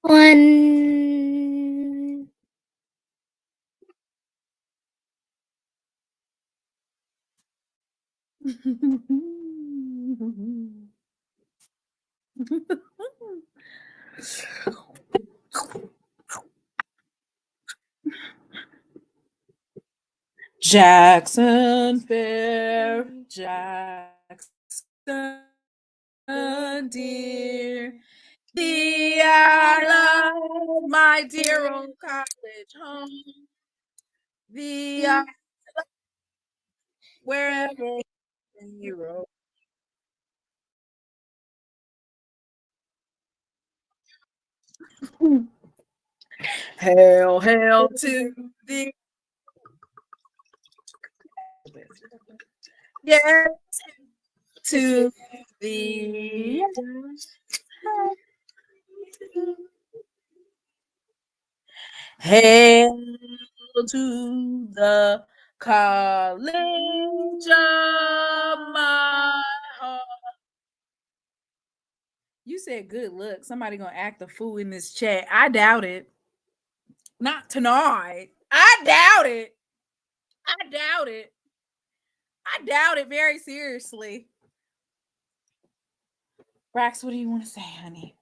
One. Jackson Fair, Jackson dear, thee I love, my dear old college home. Thee I love, wherever you roam. Hail, hail to thee. Yes, to thee. Hail to the college of my heart. You said good luck. Somebody gonna act a fool in this chat. I doubt it. Not tonight. I doubt it. I doubt it. I doubt it very seriously. Brax, what do you want to say, honey?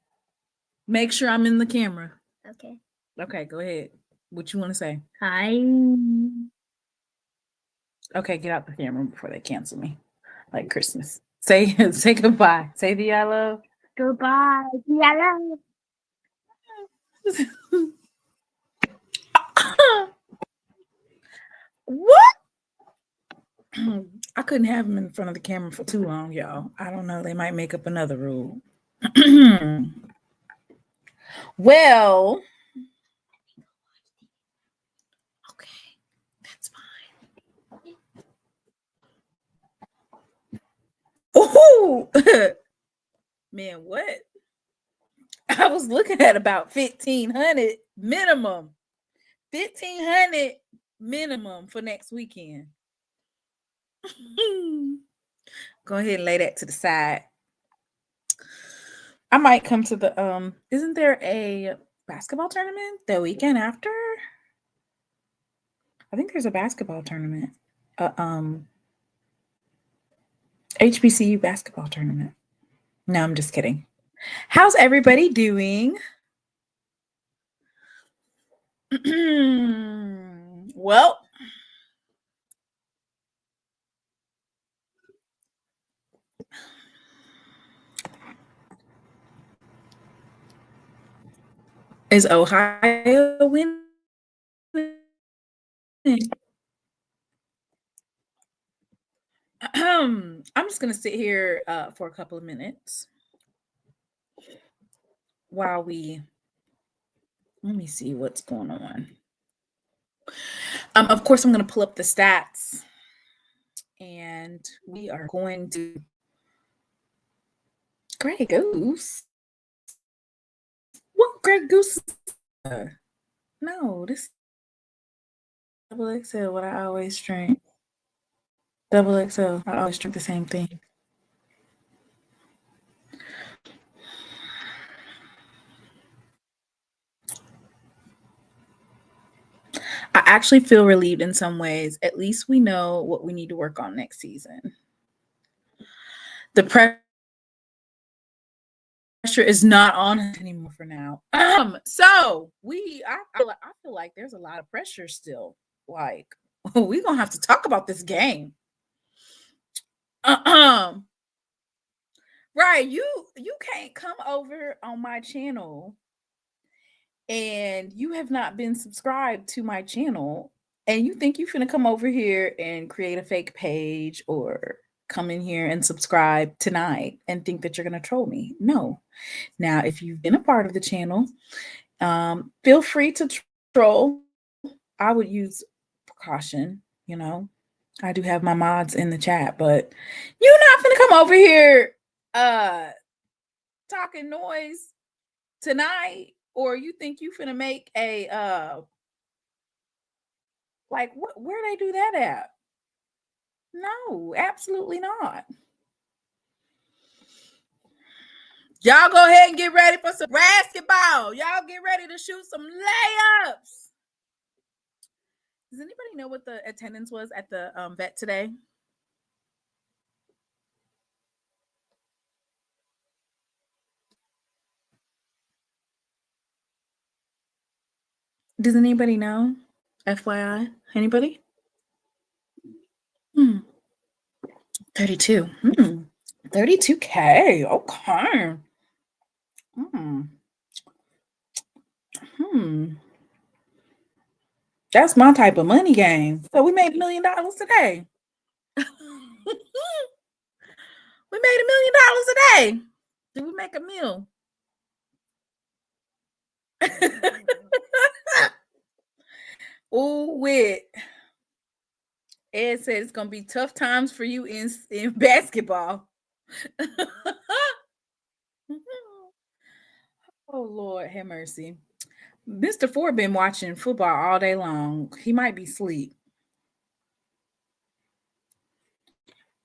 Make sure I'm in the camera. Okay. Okay, go ahead. What you want to say? Hi. Okay, get out the camera before they cancel me. Like Christmas. Say goodbye. Say the I love. Goodbye. I love. What? I couldn't have them in front of the camera for too long, y'all. I don't know. They might make up another rule. Well, okay, that's fine. Oh, man, what? I was looking at about 1,500 minimum. 1,500 minimum for next weekend. Go ahead and lay that to the side. I might come to the isn't there a basketball tournament the weekend after? I think there's a basketball tournament. HBCU basketball tournament. No, I'm just kidding. How's everybody doing? Well, is Ohio winning? I'm just gonna sit here for a couple of minutes while let me see what's going on. Of course, I'm gonna pull up the stats, and we are going to Grey Goose. What Grey Goose? No, this double XL. What I always drink. Double XL. I always drink the same thing. I actually feel relieved in some ways. At least we know what we need to work on next season. The pressure is not on us anymore for now. So I feel like there's a lot of pressure still. Like we're gonna have to talk about this game. Right, you can't come over on my channel and you have not been subscribed to my channel and you think you're finna come over here and create a fake page or come in here and subscribe tonight and think that you're going to troll me. No. Now, if you've been a part of the channel, feel free to troll. I would use precaution, you know. I do have my mods in the chat, but you're not going to come over here talking noise tonight, or you think you finna make a like where they do that at? No, absolutely not. Y'all go ahead and get ready for some basketball. Y'all get ready to shoot some layups. Does anybody know what the attendance was at the vet today? Does anybody know? FYI, anybody? 32. 32K. Okay. That's my type of money game. So we made $1 million today. We made $1 million a day. Did we make a meal? Oh, wait. Ed said it's gonna be tough times for you in basketball. Oh Lord, have mercy. Mr. Ford been watching football all day long. He might be asleep.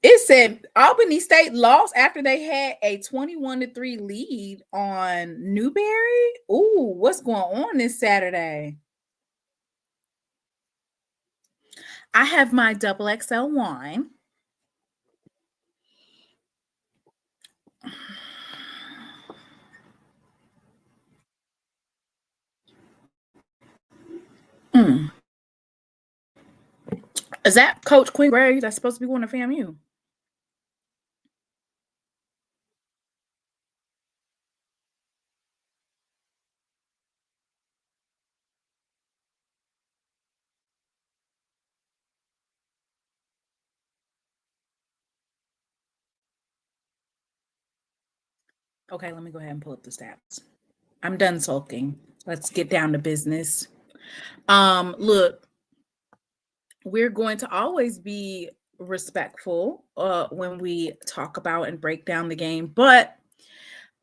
It said Albany State lost after they had a 21-3 lead on Newberry. Ooh, what's going on this Saturday? I have my double XL wine. Is that Coach Quinn Gray that's supposed to be going to FAMU? Okay, let me go ahead and pull up the stats. I'm done sulking. Let's get down to business. Look, we're going to always be respectful when we talk about and break down the game, but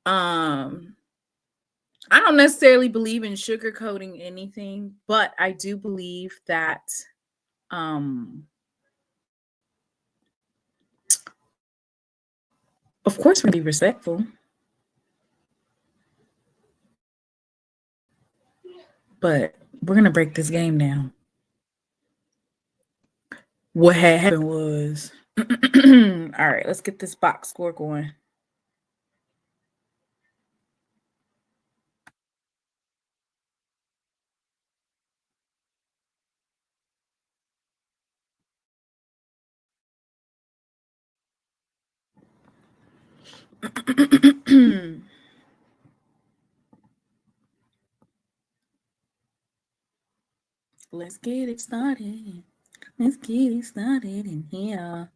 I don't necessarily believe in sugarcoating anything, but I do believe that of course we're going to be respectful. But we're going to break this game down. What had happened was, all right, let's get this box score going. Let's get it started. Let's get it started in here.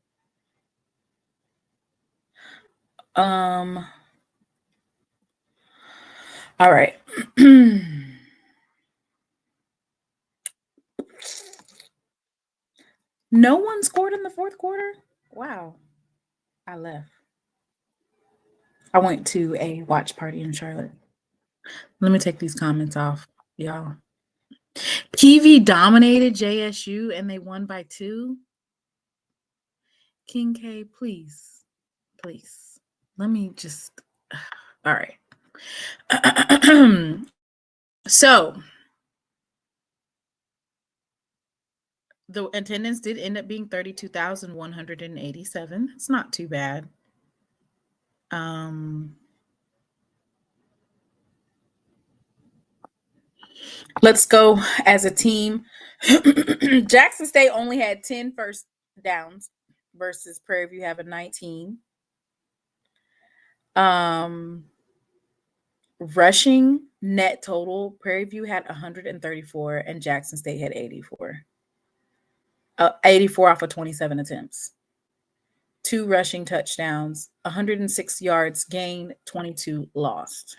All right. No one scored in the fourth quarter? Wow. I left. I went to a watch party in Charlotte. Let me take these comments off, y'all. PV dominated JSU and they won by 2. King K, please. Please. Let me just. All right. So the attendance did end up being 32,187. It's not too bad. Let's go as a team. Jackson State only had 10 first downs versus Prairie View having 19. Rushing net total, Prairie View had 134 and Jackson State had 84. 84 off of 27 attempts. 2 rushing touchdowns, 106 yards gained, 22 lost.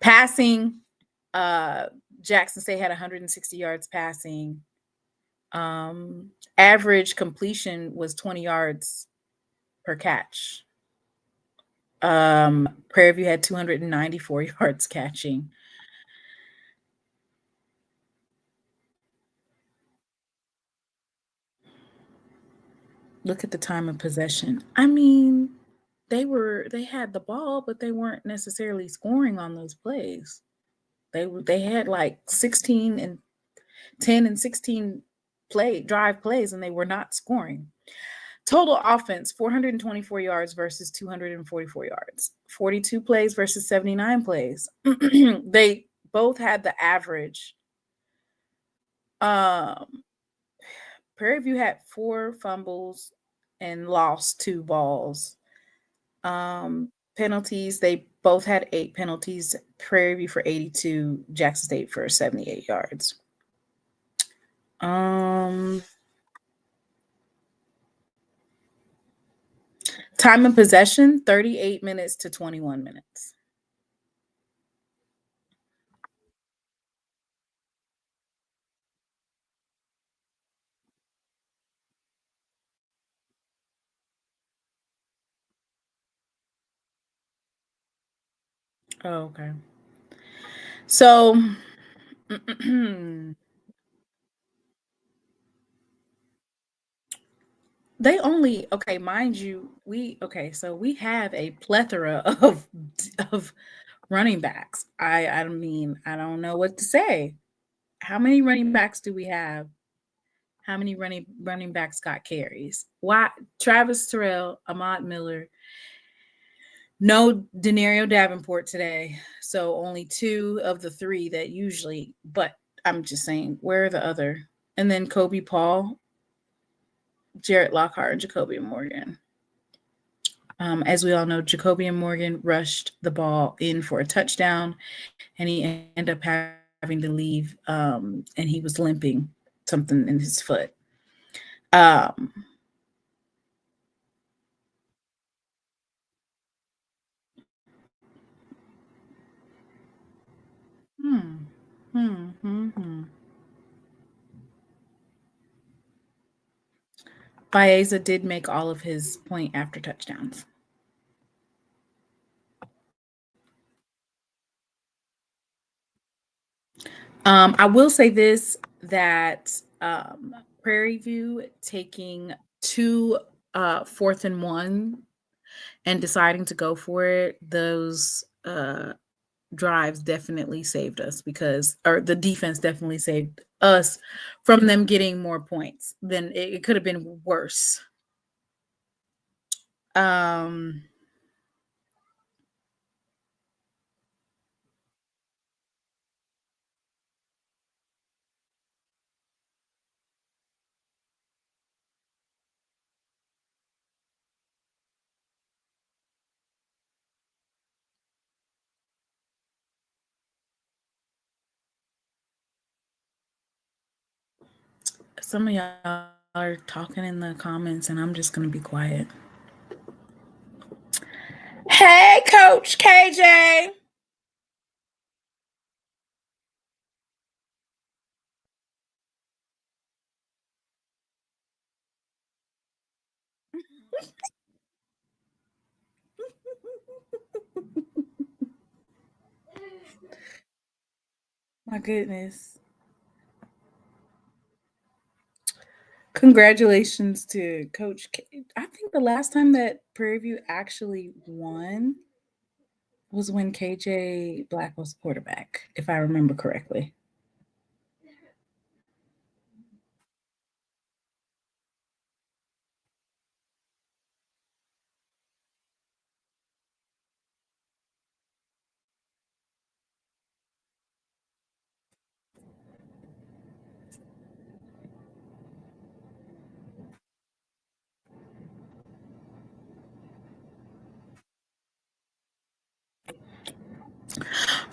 Passing, Jackson State had 160 yards passing. Average completion was 20 yards per catch. Prairie View had 294 yards catching. Look at the time of possession. I mean, they had the ball, but they weren't necessarily scoring on those plays. They had like 16 and 10 and 16 drive plays, and they were not scoring. Total offense, 424 yards versus 244 yards. 42 plays versus 79 plays. They both had the average. Prairie View had 4 fumbles and lost 2 balls. Penalties, they both had 8 penalties. Prairie View for 82, Jackson State for 78 yards. Time of possession, 38 minutes to 21 minutes. Oh, okay. So they only, okay, mind you, so we have a plethora of running backs. I mean, I don't know what to say. How many running backs do we have? How many running backs got carries? Why Travis Terrell, Ahmad Miller, no Denario Davenport today. So only 2 of the 3 that usually, but I'm just saying, where are the other? And then Kobe Paul, Jarrett Lockhart, and Jacoby Morgan. As we all know, Jacoby Morgan rushed the ball in for a touchdown, and he ended up having to leave, and he was limping something in his foot. Baeza did make all of his point after touchdowns. I will say this, that Prairie View taking 2 4th and 1 and deciding to go for it, those drives definitely saved us, or the defense definitely saved us from them getting more points. Then it could have been worse. Some of y'all are talking in the comments, and I'm just going to be quiet. Hey, Coach KJ. My goodness. Congratulations to Coach K. I think the last time that Prairie View actually won was when KJ Black was quarterback, if I remember correctly.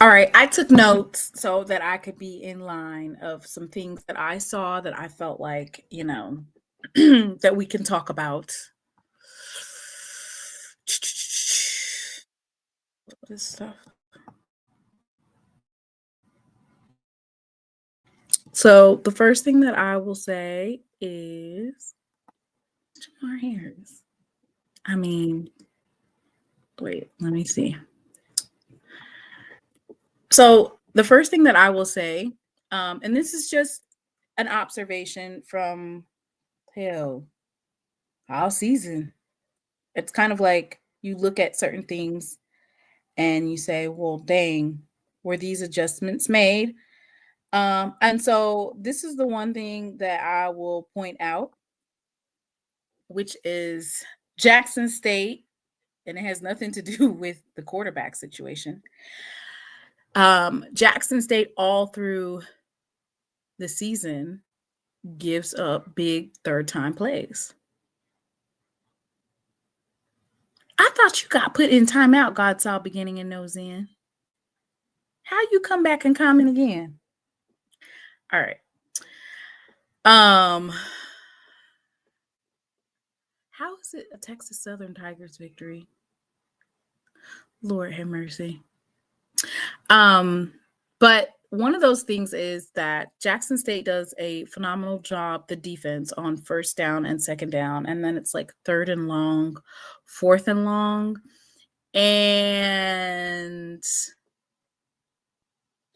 All right, I took notes so that I could be in line of some things that I saw that I felt like, that we can talk about. this stuff. So the first thing that I will say is more hairs. I mean, wait, let me see. So the first thing that I will say, and this is just an observation from all season. It's kind of like you look at certain things and you say, well, dang, were these adjustments made? And so this is the one thing that I will point out, which is Jackson State, and it has nothing to do with the quarterback situation. Jackson State all through the season gives up big third time plays. I thought you got put in timeout, God saw beginning and knows end. How you come back and comment again? All right. How is it a Texas Southern Tigers victory? Lord have mercy. But one of those things is that Jackson State does a phenomenal job, the defense, on first down and second down. And then it's like third and long, fourth and long. And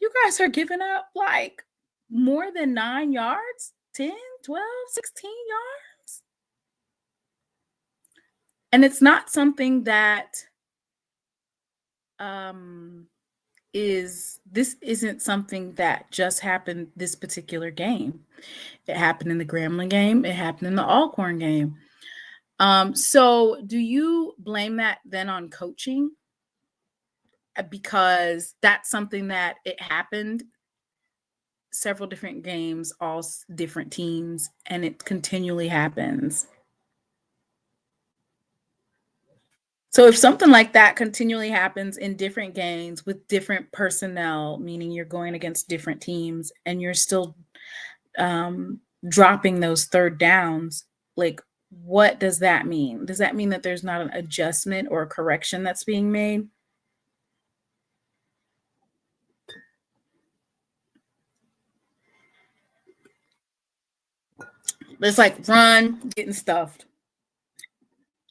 you guys are giving up like more than 9 yards, 10, 12, 16 yards. And it's not something that this isn't something that just happened this particular game. It happened in the Grambling game. It happened in the Alcorn game. So do you blame that then on coaching? Because that's something that it happened several different games, all different teams, and it continually happens. So if something like that continually happens in different games with different personnel, meaning you're going against different teams and you're still dropping those third downs, like what does that mean? Does that mean that there's not an adjustment or a correction that's being made? It's like run, getting stuffed.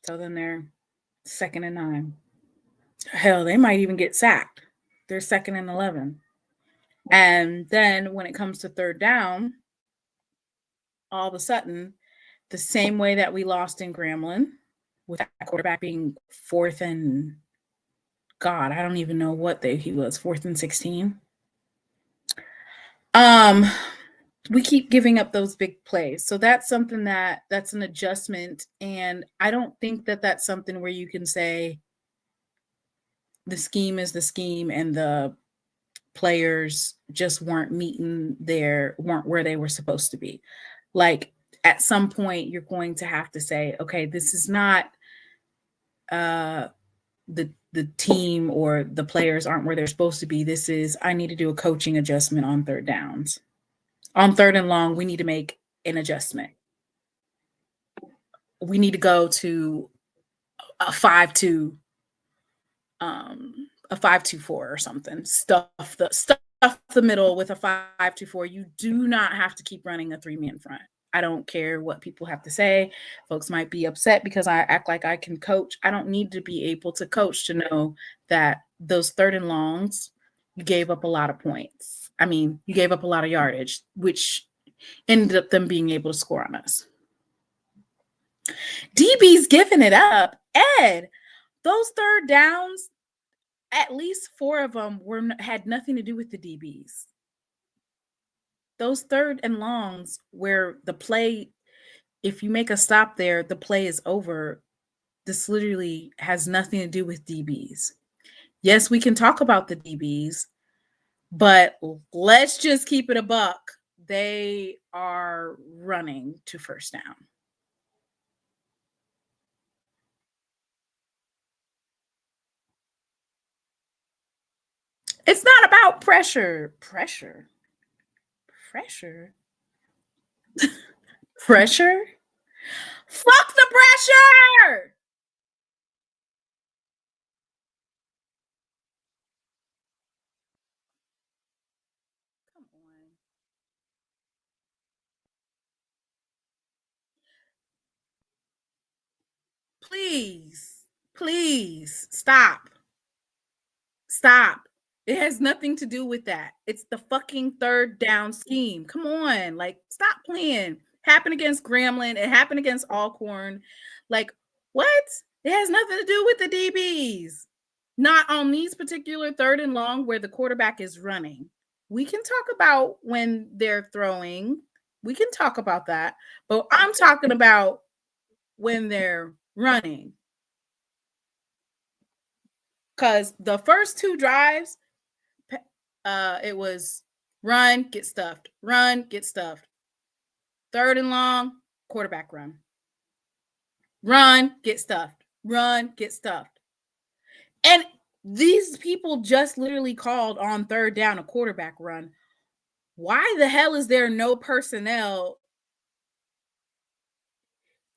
So then they're 2nd and 9. Hell, they might even get sacked. They're 2nd and 11. And then when it comes to third down, all of a sudden, the same way that we lost in Grambling, with that quarterback being 4th and God, I don't even know what he was, 4th and 16. We keep giving up those big plays. So that's something that's an adjustment. And I don't think that that's something where you can say the scheme is the scheme and the players just weren't where they were supposed to be. Like at some point you're going to have to say, okay, this is not the team or the players aren't where they're supposed to be. This is, I need to do a coaching adjustment on third downs. On third and long, we need to make an adjustment. We need to go to a 5-2, a 5-2-4 or something. Stuff the middle with a 5-2-4. You do not have to keep running a 3-man front. I don't care what people have to say. Folks might be upset because I act like I can coach. I don't need to be able to coach to know that those third and longs, you gave up a lot of points. I mean, you gave up a lot of yardage, which ended up them being able to score on us. DB's giving it up. Ed, those third downs, at least 4 of them had nothing to do with the DBs. Those third and longs where the play, if you make a stop there, the play is over. This literally has nothing to do with DBs. Yes, we can talk about the DBs, but let's just keep it a buck. They are running to first down. It's not about pressure. Pressure. Fuck the pressure. please stop. Stop. It has nothing to do with that. It's the fucking third down scheme. Come on. Like, stop playing. Happened against Grambling. It happened against Alcorn. Like, what? It has nothing to do with the DBs. Not on these particular third and long where the quarterback is running. We can talk about when they're throwing. We can talk about that. But I'm talking about when they're running. Because the first two drives, it was run, get stuffed, run, get stuffed. Third and long, quarterback run. Run, get stuffed, run, get stuffed. And these people just literally called on third down a quarterback run. Why the hell is there no personnel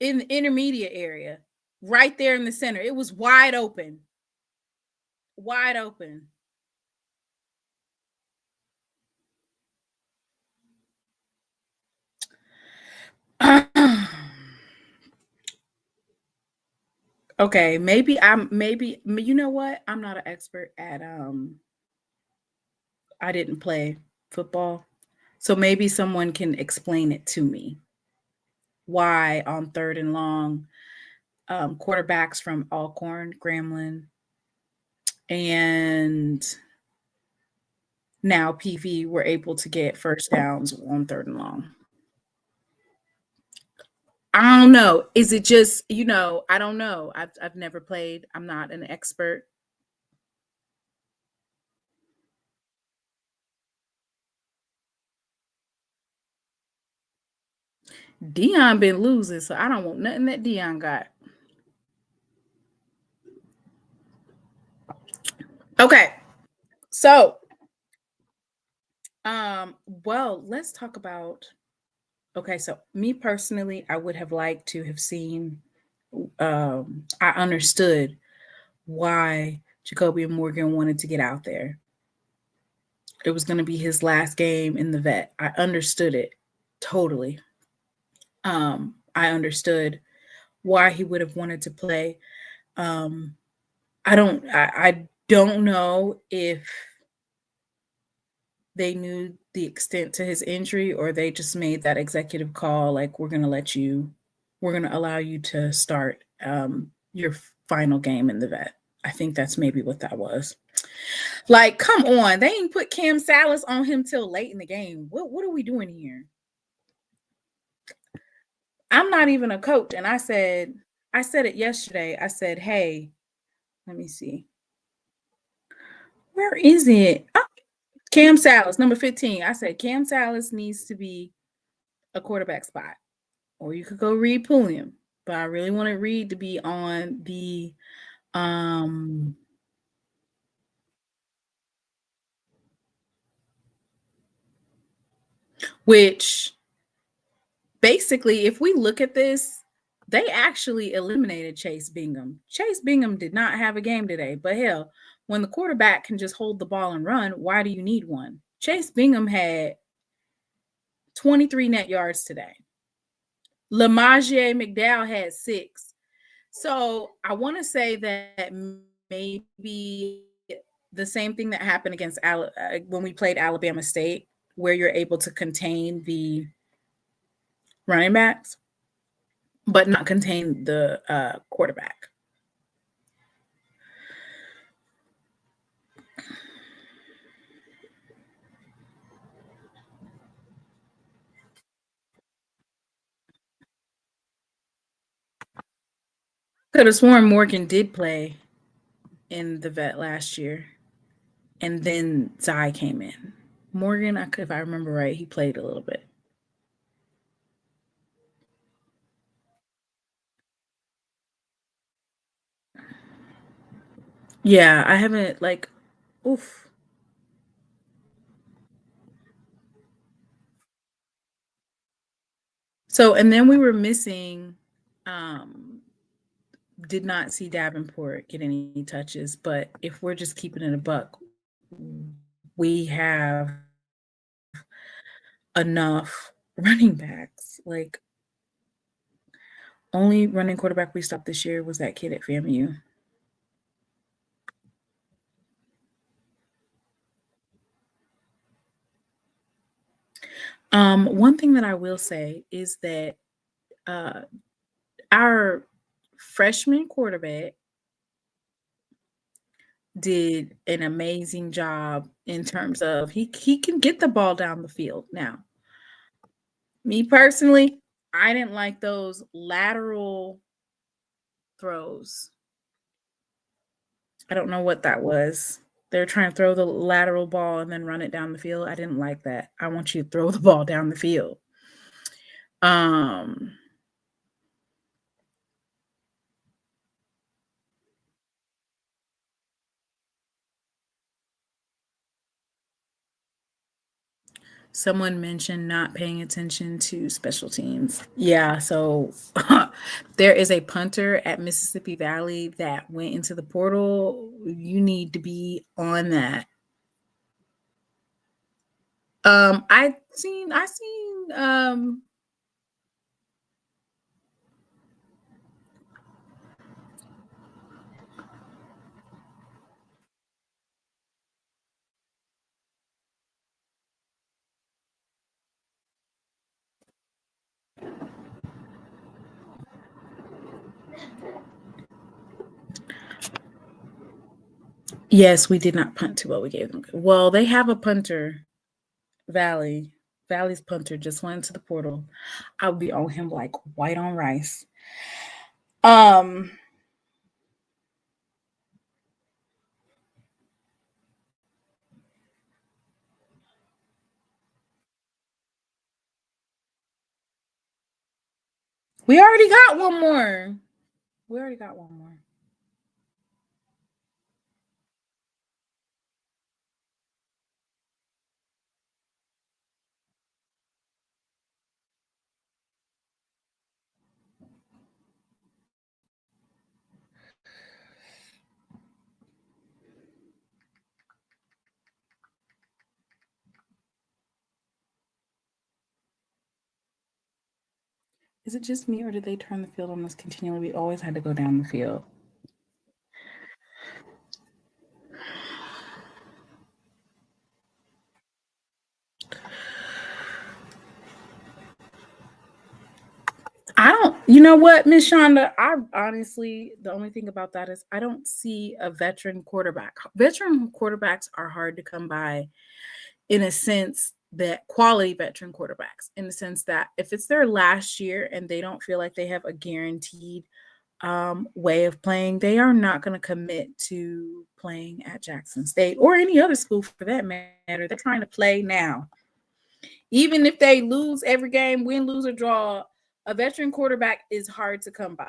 in the intermediate area? Right there in the center. It was wide open. Wide open. Okay, maybe you know what? I'm not an expert at I didn't play football. So maybe someone can explain it to me. Why on third and long, quarterbacks from Alcorn, Grambling, and now PV were able to get first downs on third and long. I don't know. Is it just, I don't know. I've never played. I'm not an expert. Dion been losing, so I don't want nothing that Dion got. Okay. So, well, let's talk about, okay, so me personally, I would have liked to have seen, I understood why Jacoby Morgan wanted to get out there. It was going to be his last game in the vet. I understood it totally. I understood why he would have wanted to play. I don't know if they knew the extent to his injury or they just made that executive call like, we're going to allow you to start your final game in the vet. I think that's maybe what that was. Like, come on, they ain't put Cam Salas on him till late in the game. What are we doing here? I'm not even a coach, and I said it yesterday. I said, hey, let me see. Where is it? Oh, Cam Salas, number 15. I said Cam Salas needs to be a quarterback spot. Or you could go Reed Pulliam. But I really wanted Reed to be on the which basically, if we look at this, they actually eliminated Chase Bingham. Chase Bingham did not have a game today, but hell, when the quarterback can just hold the ball and run, why do you need one? Chase Bingham had 23 net yards today. Lamagier McDowell had 6. So I want to say that maybe the same thing that happened against when we played Alabama State, where you're able to contain the running backs, but not contain the quarterback. Could have sworn Morgan did play in the vet last year, and then Zai came in. Morgan, if I remember right, he played a little bit. Yeah, I haven't oof. So, and then we were missing, did not see Davenport get any touches, but if we're just keeping it a buck, we have enough running backs. Like, Only running quarterback we stopped this year was that kid at FAMU. One thing that I will say is that our freshman quarterback did an amazing job in terms of he can get the ball down the field. Now, me personally, I didn't like those lateral throws. I don't know what that was. They're trying to throw the lateral ball and then run it down the field. I didn't like that. I want you to throw the ball down the field. Someone mentioned not paying attention to special teams. Yeah, so there is a punter at Mississippi Valley that went into the portal. You need to be on that. I seen Yes, we did not punt to what we gave them. Well, they have a punter, Valley's punter just went into the portal. I'll be on him like white on rice. We already got one more. Is it just me or did they turn the field on us continually? We always had to go down the field. You know what, Miss Shonda? I honestly, the only thing about that is I don't see a veteran quarterback. Veteran quarterbacks are hard to come by in a sense that quality veteran quarterbacks, in the sense that if it's their last year and they don't feel like they have a guaranteed way of playing, they are not going to commit to playing at Jackson State or any other school for that matter. They're trying to play now. Even if they lose every game, win, lose, or draw, a veteran quarterback is hard to come by.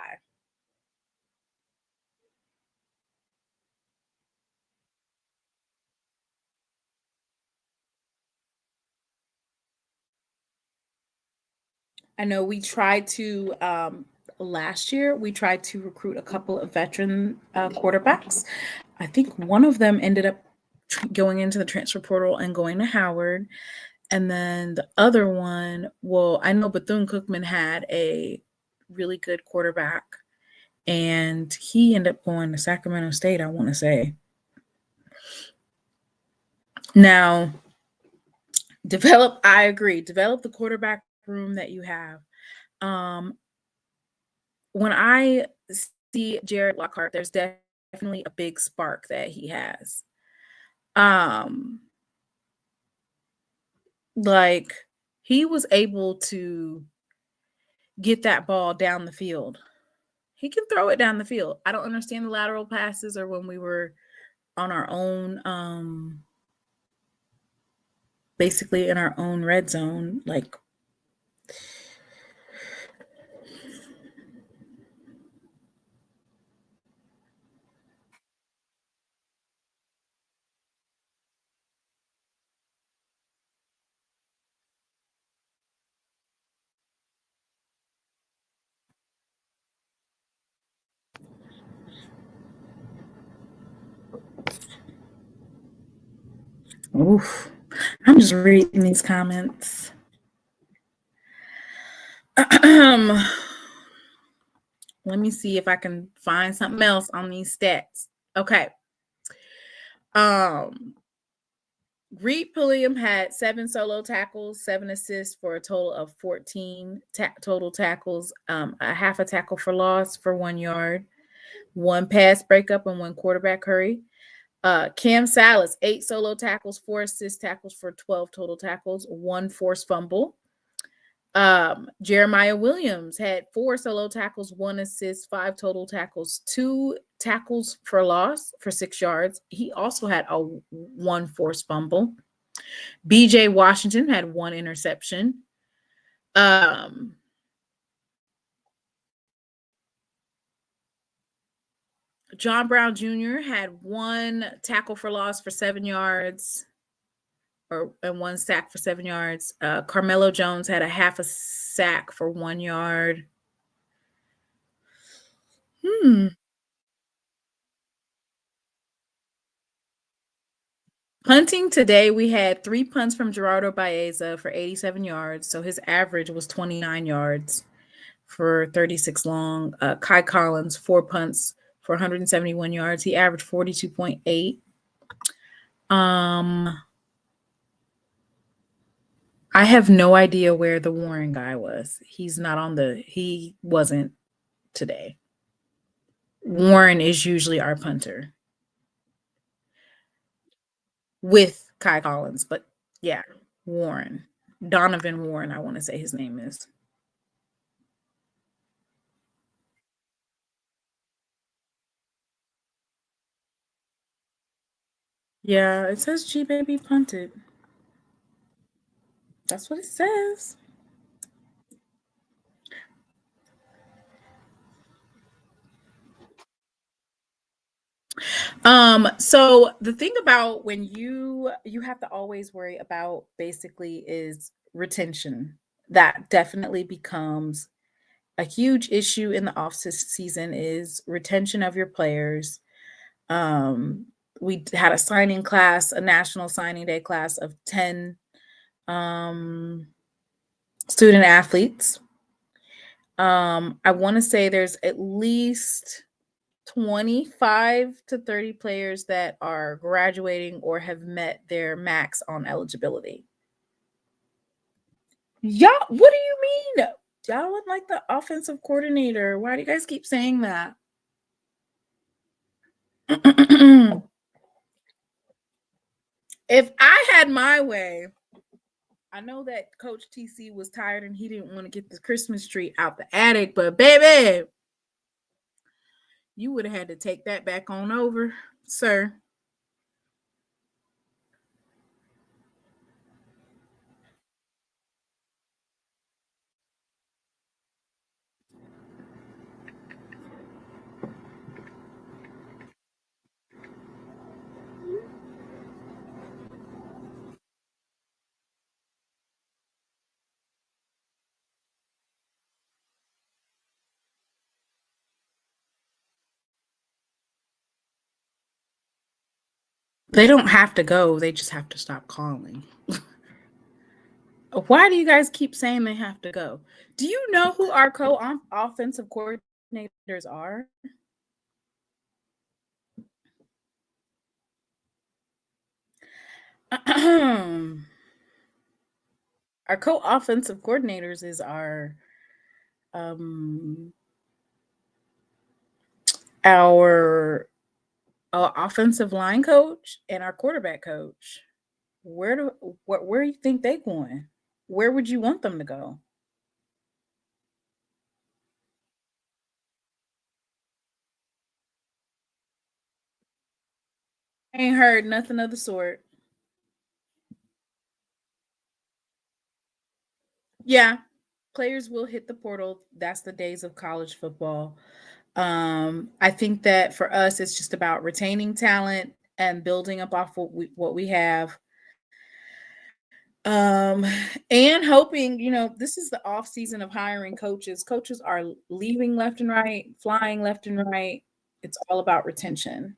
I know we tried to last year, we tried to recruit a couple of veteran quarterbacks. I think one of them ended up going into the transfer portal and going to Howard. And then the other one, well, I know Bethune-Cookman had a really good quarterback, and he ended up going to Sacramento State, I want to say. Now, I agree, develop the quarterback room that you have. When I see Jared Lockhart, there's definitely a big spark that he has. Like, he was able to get that ball down the field. He can throw it down the field. I don't understand the lateral passes or when we were on our own, basically in our own red zone, like, oof. I'm just reading these comments. Let me see if I can find something else on these stats. Okay. Reed Pulliam had 7 solo tackles, 7 assists for a total of 14 total tackles, a half a tackle for loss for 1 yard, 1 pass breakup, and 1 quarterback hurry. Cam Salas, 8 solo tackles, 4 assist tackles for 12 total tackles, 1 forced fumble. Jeremiah Williams had 4 solo tackles, 1 assist, 5 total tackles, 2 tackles for loss for 6 yards. He also had a 1 forced fumble. BJ Washington had 1 interception. John Brown Jr. had 1 tackle for loss for 7 yards. And 1 sack for 7 yards. Carmelo Jones had a half a sack for 1 yard. Punting today, we had 3 punts from Gerardo Baeza for 87 yards. So his average was 29 yards for 36 long. Kai Collins, 4 punts for 171 yards. He averaged 42.8. I have no idea where the Warren guy was. He wasn't today. Warren is usually our punter with Kai Collins, but yeah, Warren. Donovan Warren, I want to say his name is. Yeah, it says G Baby punted. That's what it says. So the thing about when you have to always worry about basically is retention. That definitely becomes a huge issue in the off season is retention of your players. We had a signing class, a national signing day class of 10 student athletes. I want to say there's at least 25 to 30 players that are graduating or have met their max on eligibility. Y'all, what do you mean? Y'all would like the offensive coordinator. Why do you guys keep saying that? If I had my way, I know that Coach TC was tired and he didn't want to get the Christmas tree out the attic, but baby, you would have had to take that back on over, sir. They don't have to go, they just have to stop calling. Why do you guys keep saying they have to go? Do you know who our offensive coordinators are? Our co-offensive coordinators is our offensive line coach and our quarterback coach. Where do you think they going? Where would you want them to go? I ain't heard nothing of the sort. Yeah, players will hit the portal. That's the days of college football. I think that for us, it's just about retaining talent and building up off what we have. And hoping, this is the off season of hiring coaches. Coaches are leaving left and right, flying left and right. It's all about retention.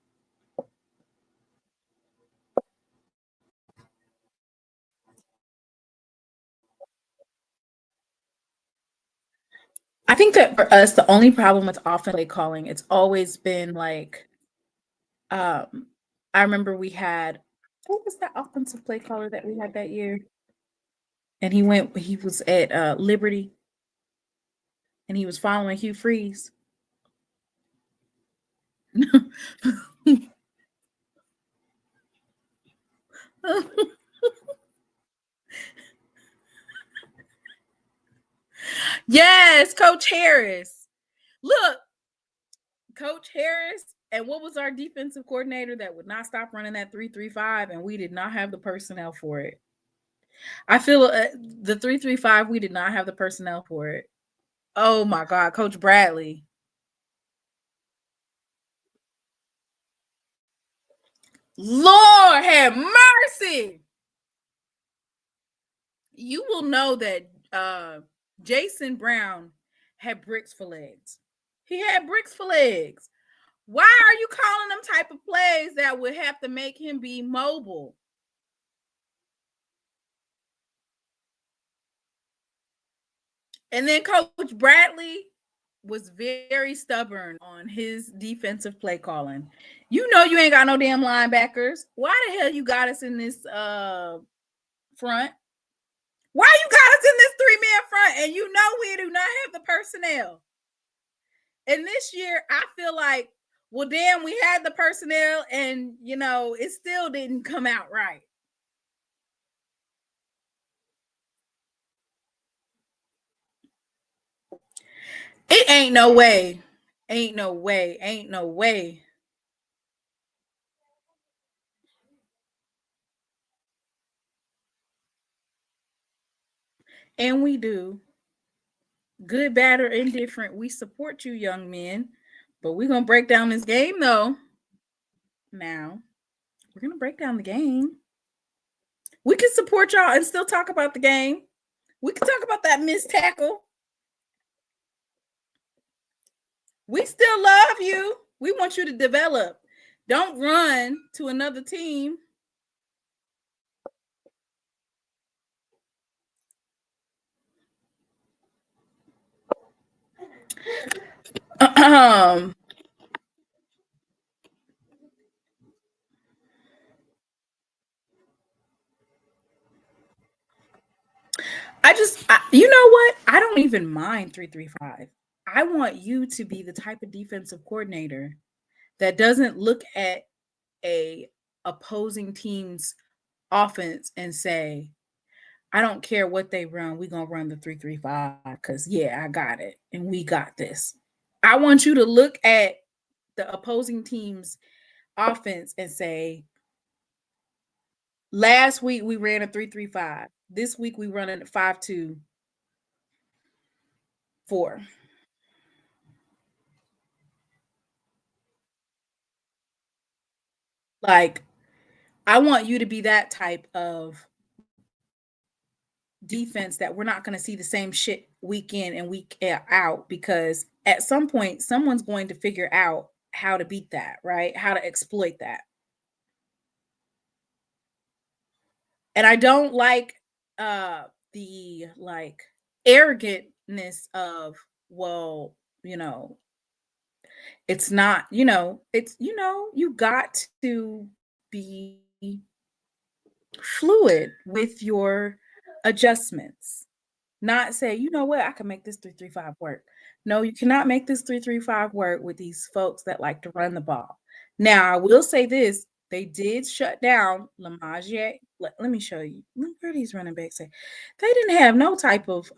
I think that for us, the only problem with offensive play calling, it's always been like, I remember we had, what was that offensive play caller that we had that year? And he was at Liberty and he was following Hugh Freeze. Yes, Coach Harris. Look, Coach Harris, and what was our defensive coordinator that would not stop running that 3-3-5, and we did not have the personnel for it. I feel the 3-3-5, we did not have the personnel for it. Oh my God, Coach Bradley. Lord have mercy. You will know that Jason Brown had bricks for legs. He had bricks for legs. Why are you calling them type of plays that would have to make him be mobile? And then Coach Bradley was very stubborn on his defensive play calling. You know you ain't got no damn linebackers. Why the hell you got us in this front? Why you got us in this 3-man front and you know we do not have the personnel? And this year, I feel like, well, damn, we had the personnel and, you know, it still didn't come out right. It ain't no way. Ain't no way. Ain't no way. And we do. Good, bad, or indifferent. We support you, young men. But we're going to break down this game, though. Now, we're going to break down the game. We can support y'all and still talk about the game. We can talk about that missed tackle. We still love you. We want you to develop. Don't run to another team. I you know what? I don't even mind 3-3-5. I want you to be the type of defensive coordinator that doesn't look at a opposing team's offense and say, I don't care what they run, we're gonna run the 3-3-5 because yeah, I got it and we got this. I want you to look at the opposing team's offense and say, last week we ran a 3-3-5. This week we run a 5-2-4. Like, I want you to be that type of defense that we're not going to see the same shit week in and week out, because at some point someone's going to figure out how to beat that, right? How to exploit that. And I don't like the like arrogantness of, well, you know, it's not, it's, you got to be fluid with your adjustments. Not say, you know what, I can make this 3-3-5 work. No, you cannot make this 3-3-5 work with these folks that like to run the ball. Now, I will say this. They did shut down Lamagier. Let me show you. Look where these running backs at. They didn't have no type of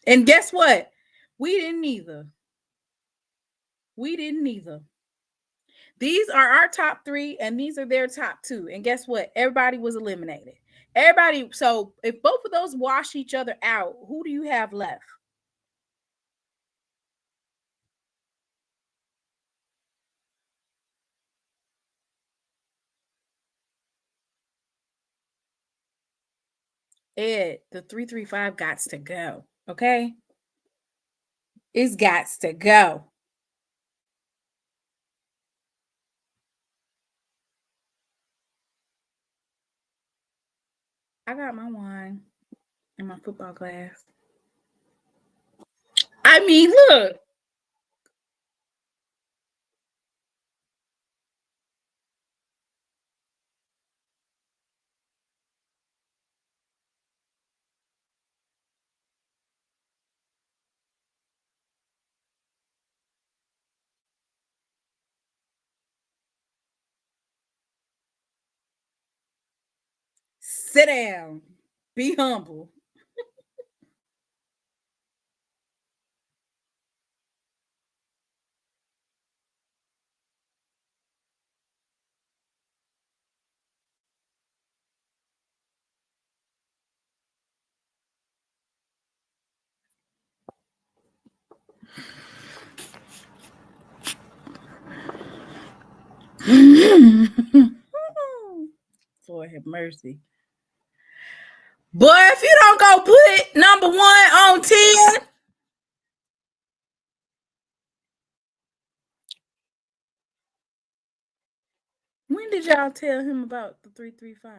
and guess what? We didn't either. We didn't either. These are our top 3 and these are their top 2. And guess what? Everybody was eliminated. Everybody. So if both of those wash each other out, who do you have left? Ed, the 3-3-5 gots to go. Okay. It's gots to go. I got my wine in my football glass. I mean, look. Sit down. Be humble. Lord have mercy. Boy, if you don't go put number 1 on 10. When did y'all tell him about the 335?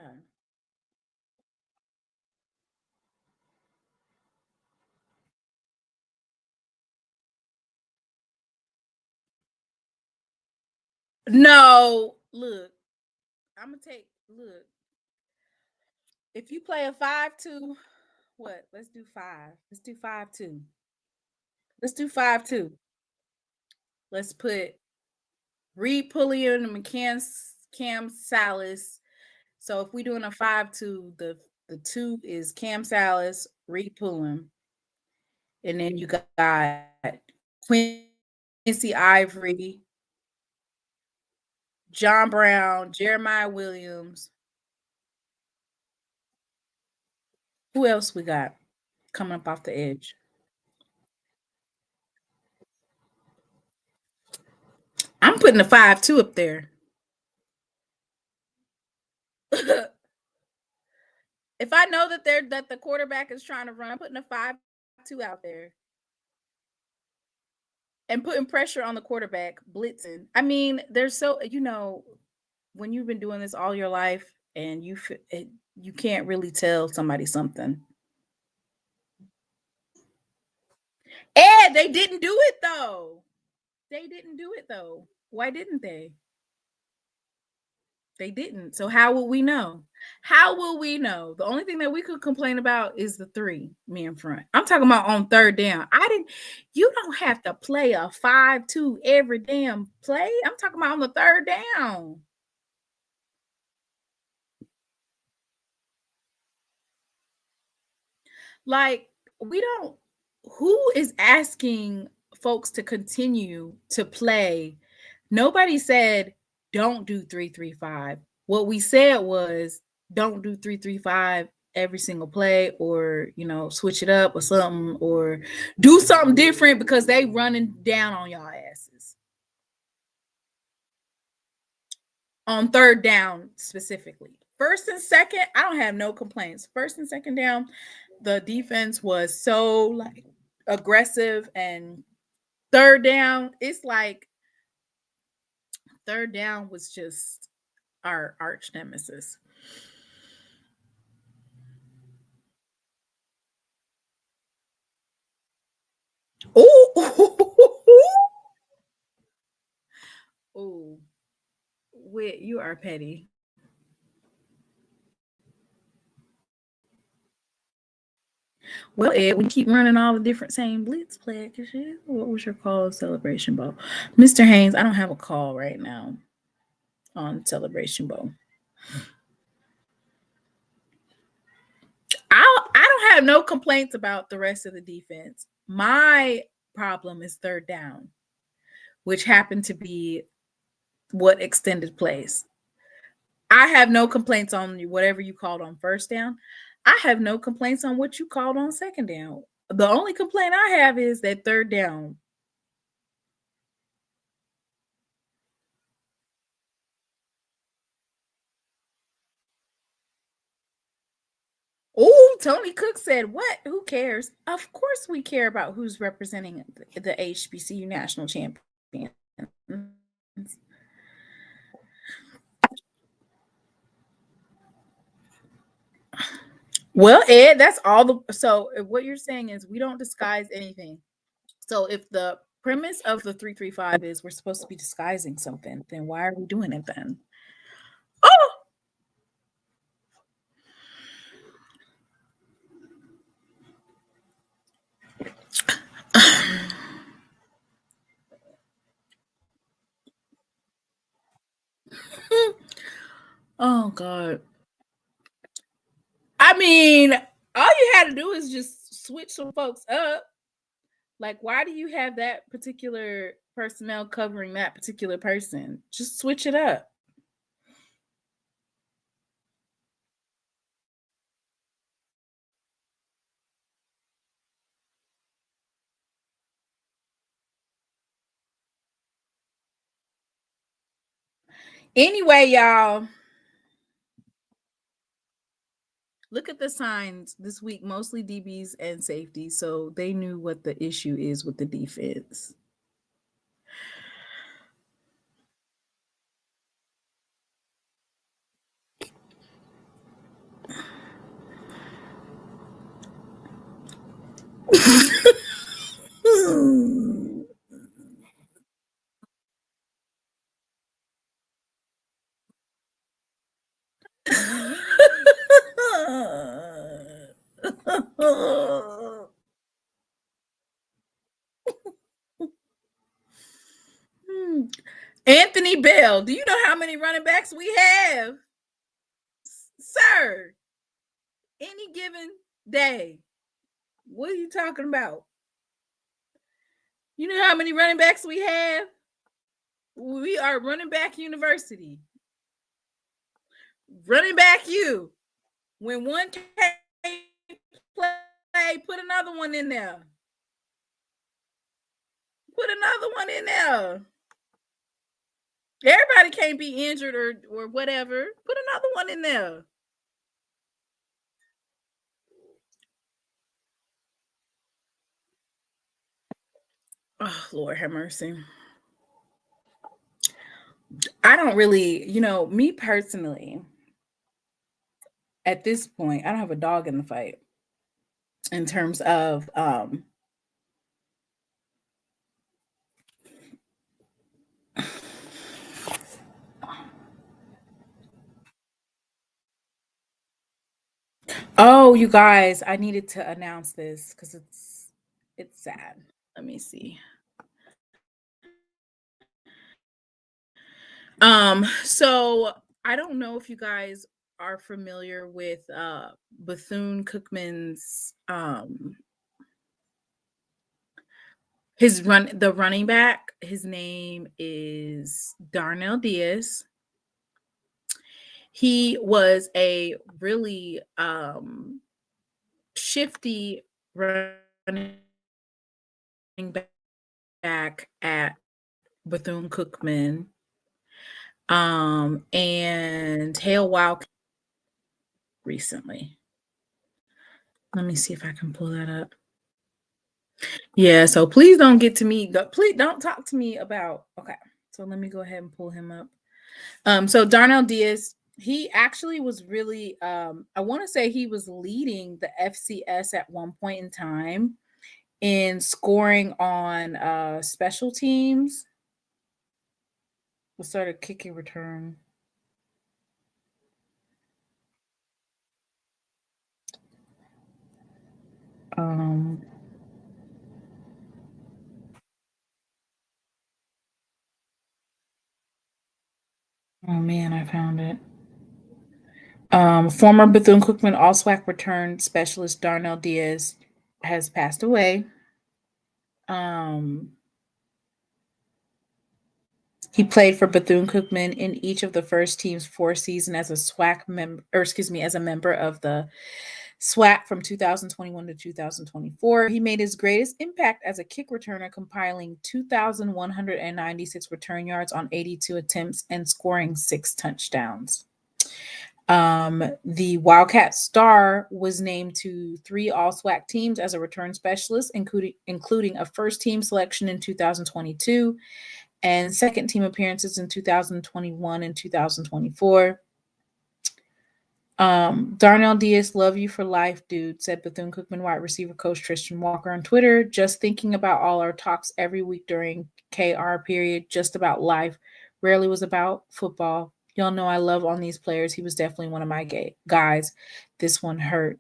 No, look. I'm gonna take look. If you play a 5-2, what? Let's do 5. Let's do 5-2. Let's do 5-2. Let's put Reed Pulliam and Cam Salas. So if we're doing a 5-2, the 2 is Cam Salas, Reed Pulliam, and then you got Quincy Ivory, John Brown, Jeremiah Williams. Who else we got coming up off the edge? I'm putting a 5-2 up there. If I know that the quarterback is trying to run, I'm putting a 5-2 out there. And putting pressure on the quarterback, blitzing. I mean, there's so when you've been doing this all your life and you can't really tell somebody something. And they didn't do it though. They didn't do it though. Why didn't they? They didn't. So how will we know? How will we know? The only thing that we could complain about is the 3 men front. I'm talking about on 3rd down. You don't have to play a 5-2 every damn play. I'm talking about on the 3rd down. Like, who is asking folks to continue to play? Nobody said don't do 3-3-5. What we said was don't do 3-3-5 every single play, or switch it up or something, or do something different because they running down on y'all asses. On 3rd down specifically. 1st and 2nd, I don't have no complaints. 1st and 2nd down, the defense was so aggressive, and 3rd down, it's like 3rd down was just our arch nemesis. Oh, wait, you are petty. Well, Ed, we keep running all the different same blitz plays. What was your call of Celebration Bowl? Mr. Haynes, I don't have a call right now on Celebration Bowl. I don't have no complaints about the rest of the defense. My problem is 3rd down, which happened to be what extended plays. I have no complaints on whatever you called on 1st down. I have no complaints on what you called on 2nd down. The only complaint I have is that 3rd down. Oh, Tony Cook said, what? Who cares? Of course we care about who's representing the HBCU national champion. Well, Ed, that's all the. So what you're saying is we don't disguise anything. So if the premise of the 335 is we're supposed to be disguising something, then why are we doing it then? Oh. Oh God. I mean, all you had to do is just switch some folks up. Like, why do you have that particular personnel covering that particular person? Just switch it up. Anyway, y'all, look at the signs this week, mostly DBs and safeties. So they knew what the issue is with the defense. Anthony Bell, do you know how many running backs we have? Sir, any given day. What are you talking about? You know how many running backs we have? We are running back university. Running back you. When one can't play, put another one in there. Put another one in there. Everybody can't be injured or whatever. Put another one in there. Oh, Lord have mercy. I don't really, me personally, at this point, I don't have a dog in the fight in terms of oh, you guys, I needed to announce this because it's sad. Let me see. So I don't know if you guys are familiar with Bethune-Cookman's the running back. His name is Darnell Diaz. He was a really shifty running back at Bethune-Cookman. And Hale Wild recently. Let me see if I can pull that up. Yeah, so please don't get to me. Please don't talk to me about. Okay, so let me go ahead and pull him up. So Darnell Diaz, he actually was really. I want to say he was leading the FCS at one point in time in scoring on special teams. We'll start a kicking return. Oh man, I found it. Former Bethune-Cookman All-SWAC return specialist Darnell Diaz has passed away. He played for Bethune-Cookman in each of the first team's 4 seasons as a SWAC member, as a member of the SWAC from 2021 to 2024. He made his greatest impact as a kick returner, compiling 2,196 return yards on 82 attempts and scoring 6 touchdowns. The Wildcat Star was named to 3 All-SWAC teams as a return specialist, including a first-team selection in 2022 and second-team appearances in 2021 and 2024. Darnell Diaz, love you for life, dude, said Bethune-Cookman wide receiver coach Tristan Walker on Twitter. Just thinking about all our talks every week during KR period, just about life. Rarely was about football. Y'all know I love on these players. He was definitely one of my guys. This one hurt.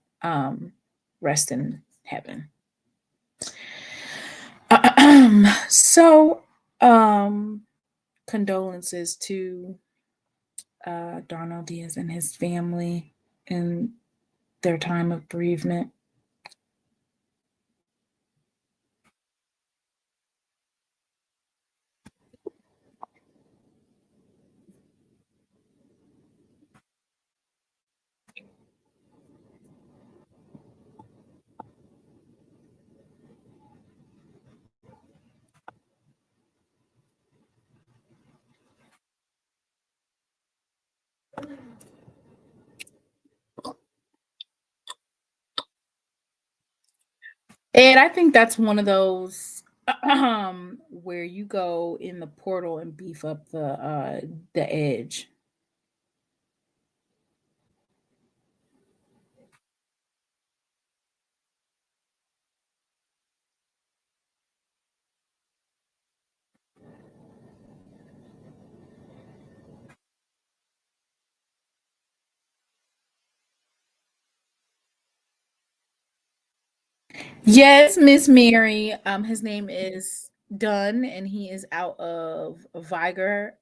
Rest in heaven. So, condolences to Darnell Diaz and his family in their time of bereavement. And I think that's one of those where you go in the portal and beef up the edge. Yes, Miss Mary. His name is Dunn, and he is out of Viger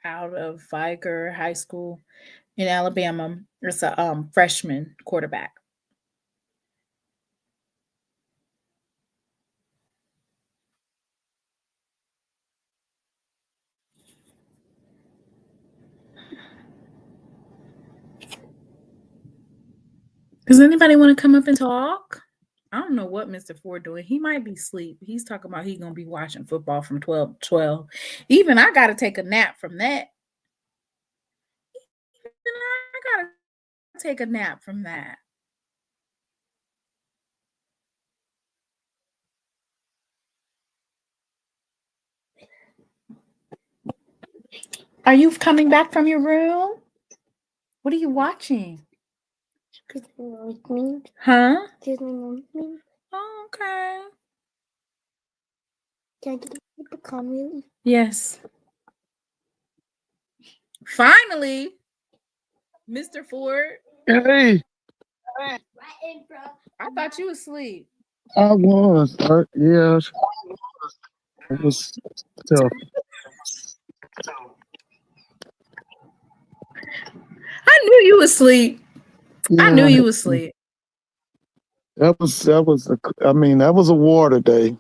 High School in Alabama. It's a freshman quarterback. Does anybody want to come up and talk? I don't know what Mr. Ford doing. He might be asleep. He's talking about he's gonna be watching football from 12 to 12. Even I gotta take a nap from that. Even I gotta take a nap from that. Are you coming back from your room? What are you watching? With me. Huh? Disney with me. Oh, okay. Can I get a comment? Yes. Finally, Mr. Ford. Hey, I thought you was asleep. I was. Yeah, it was tough. I knew you was asleep. I knew Yeah, you was asleep. that was. I mean, that was a water day.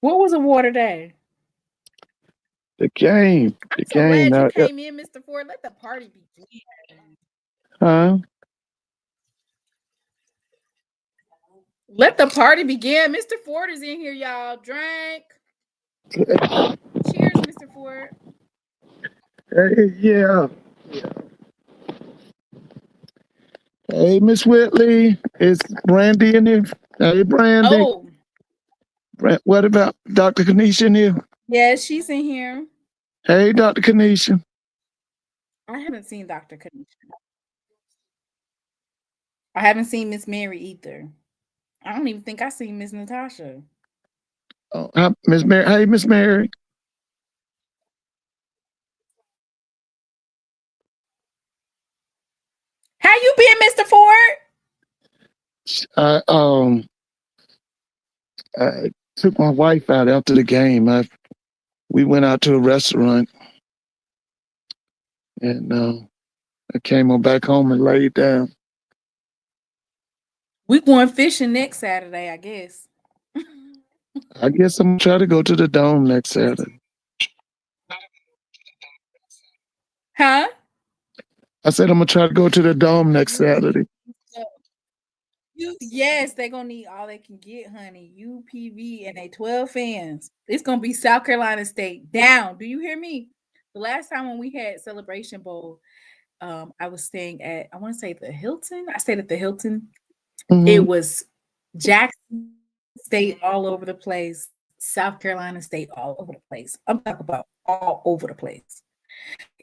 What was a water day? The game, I'm the so game. glad you came in, Mr. Ford. Let the party begin. Huh? Let the party begin. Mr. Ford is in here, y'all. Drink. Cheers, Mr. Ford. Hey, yeah. Hey, Miss Whitley, it's Brandy in here. Hey, Brandy. Oh, What about Dr. Kanisha in here? yes, she's in here. Hey, Dr. Kanisha. I haven't seen Dr. Kanisha. I haven't seen Miss Mary either. I don't even think I seen Miss Natasha. Oh, Miss Mary. Hey, Miss Mary. How you been, Mr. Ford? I I took my wife out after the game. We went out to a restaurant, and I came on back home and laid down. We going fishing next Saturday, I guess. I guess I'm gonna try to go to the dome next Saturday. Huh? I said I'm gonna try to go to the dome next Saturday. Yes, they're gonna need all they can get, honey. UPV and they 12 fans. It's gonna be South Carolina State down. Do you hear me? The last time when we had Celebration Bowl, I was staying at, I want to say the Hilton. I stayed at the Hilton. It Mm-hmm. was Jackson State all over the place, South Carolina State all over the place. I'm talking about all over the place.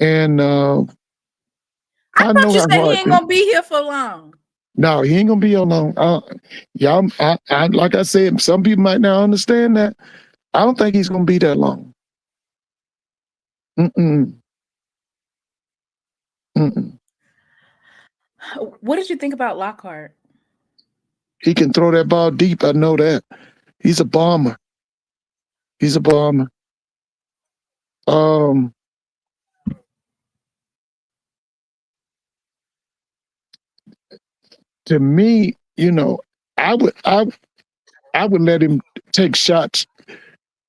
And I I thought know you how said he hard. ain't gonna be here for long. No, he ain't gonna be alone. Yeah, I like I said, some people might not understand that. I don't think he's gonna be that long. Mm-mm. Mm-mm. What did you think about Lockhart? He can throw that ball deep. I know that. He's a bomber. He's a bomber. Um, to me, I would let him take shots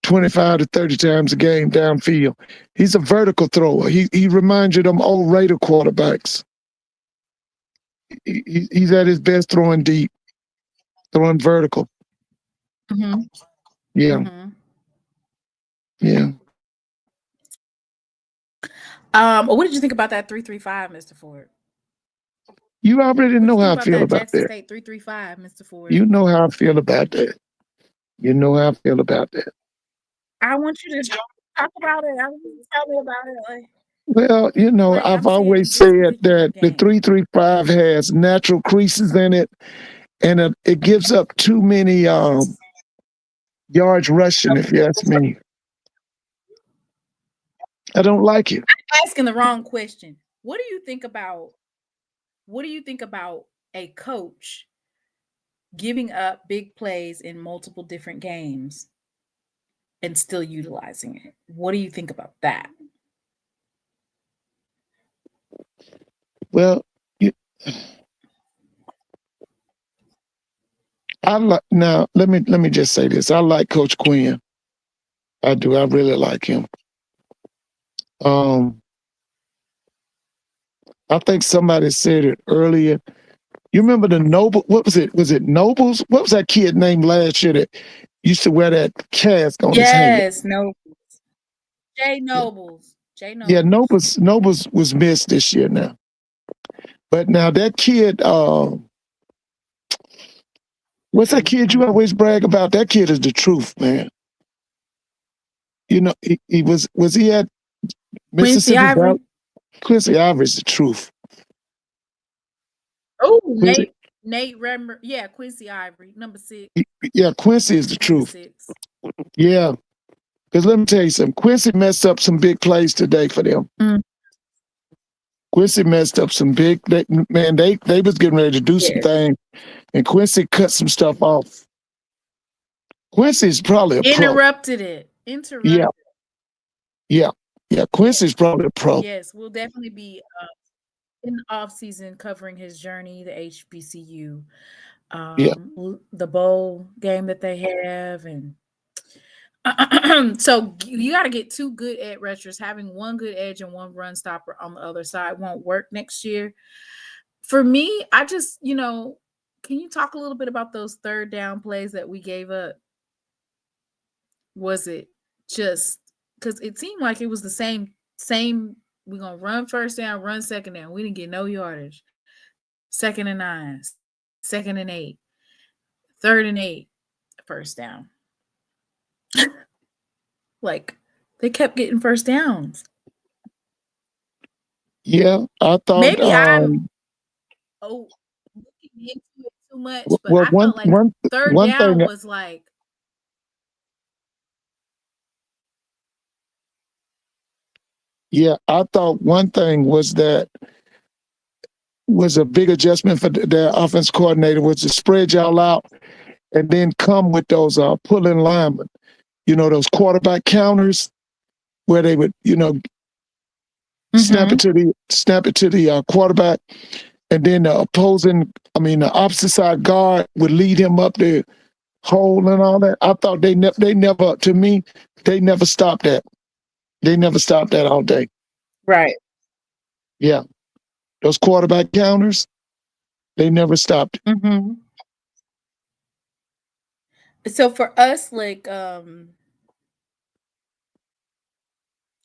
25 to 30 times a game downfield. He's a vertical thrower. He reminds you of them old Raider quarterbacks. He's at his best throwing deep, throwing vertical. Mm-hmm. Yeah. Mm-hmm. Yeah. What did you think about that 3-3-5, Mr. Ford? You already What did know you how I think about feel that about Jackson that. State 3-3-5, Mr. Ford? You know how I feel about that. You know how I feel about that. I want you to talk about it. I want you to tell me about it. Well, Like I've I'm saying, always this said particular that the game. 3-3-5 has natural creases in it, and it gives up too many yards rushing, if you ask me. I don't like it. I'm asking the wrong question. What do you think about a coach giving up big plays in multiple different games and still utilizing it? What do you think about that? Well, you, now let me just say this. I like Coach Quinn. I do. I really like him. I think somebody said it earlier. You remember the Noble? What was it? Was it Nobles? What was that kid named last year that used to wear that cast on his head? Yes, no. Jay Yeah, Nobles. Jay yeah. Nobles. Nobles was missed this year now. But now that kid, what's that kid you always brag about? That kid is the truth, man. He was he at Quincy Mississippi Valley? Ivory. Quincy Ivory's the truth. Oh, Quincy, Nate Remmer. Yeah, Quincy Ivory, number 6. yeah, Quincy is the Number truth. 6. Yeah, because let me tell you something. Quincy messed up some big plays today for them. Mm. Quincy messed up some big. They was getting ready to do some Yes. things, and Quincy cut some stuff off. Quincy's probably a pro. Interrupted it. Yeah, yeah. Quincy's probably a pro. Yes, we'll definitely be in the off season covering his journey, the HBCU, Yeah, the bowl game that they have, and so you got to get 2 good edge rushers. Having one good edge and one run stopper on the other side won't work next year. For me, I just, can you talk a little bit about those third down plays that we gave up? Was it just because it seemed like it was the same? We're gonna run first down, run second down. We didn't get no yardage. 2nd and 9, 2nd and 8, 3rd and 8, first down. Like they kept getting first downs. yeah. I thought. Maybe I'm looking into it too much, but Well, I felt like third one down thing. was like. Yeah, I thought one thing was a big adjustment for their offense coordinator was to spread y'all out and then come with those pulling linemen. Those quarterback counters where they would, snap it to the quarterback, and then the opposite side guard would lead him up the hole and all that. I thought they never, to me, they never stopped that. They never stopped that all day. Right. Yeah, those quarterback counters, they never stopped. Mm-hmm. So for us, like,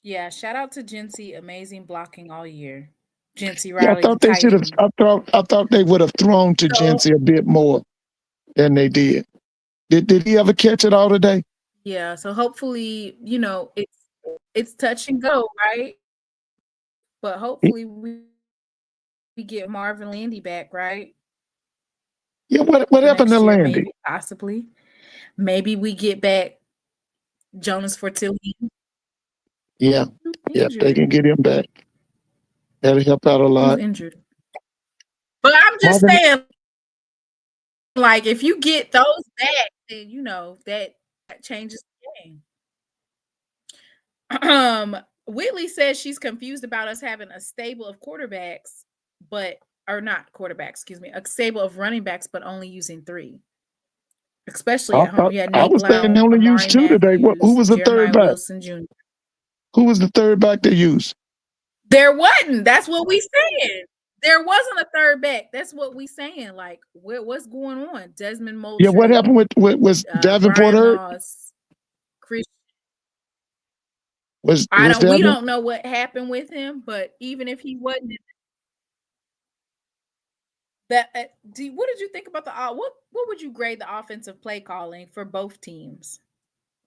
yeah, shout out to Jincy, amazing blocking all year. Jincy Yeah, I Riley, the thought they should have. Titan. I thought they would have thrown to So Jency a bit more than they did. Did he ever catch it all today? yeah, so hopefully, it's touch and go, right? but hopefully we get Marvin Landy back, right? Yeah, what happened to Year, Landy? maybe, possibly. Maybe we get back Jonas Fortilli. Yeah, yeah, they can get him back. That'll help out a Who's lot. injured? But I'm just Marvin, saying, like, if you get those back, then you know that changes the game. Whitley says she's confused about us having a stable of quarterbacks, or not quarterbacks, excuse me, a stable of running backs, but only using 3. Especially at home. You had I Nate was saying they Blount, only used Amari 2 today. Who Matthews, was the third Jeremiah back? Wilson Jr. Who was the third back they used? There wasn't. That's what we saying. There wasn't a third back. That's what we saying. Like, what's going on? Desmond Moultrie. Yeah, what happened with Davenport Brian hurt? Moss, Chris. We We don't know what happened with him, but even if he wasn't, what did you think about what would you grade the offensive play calling for both teams?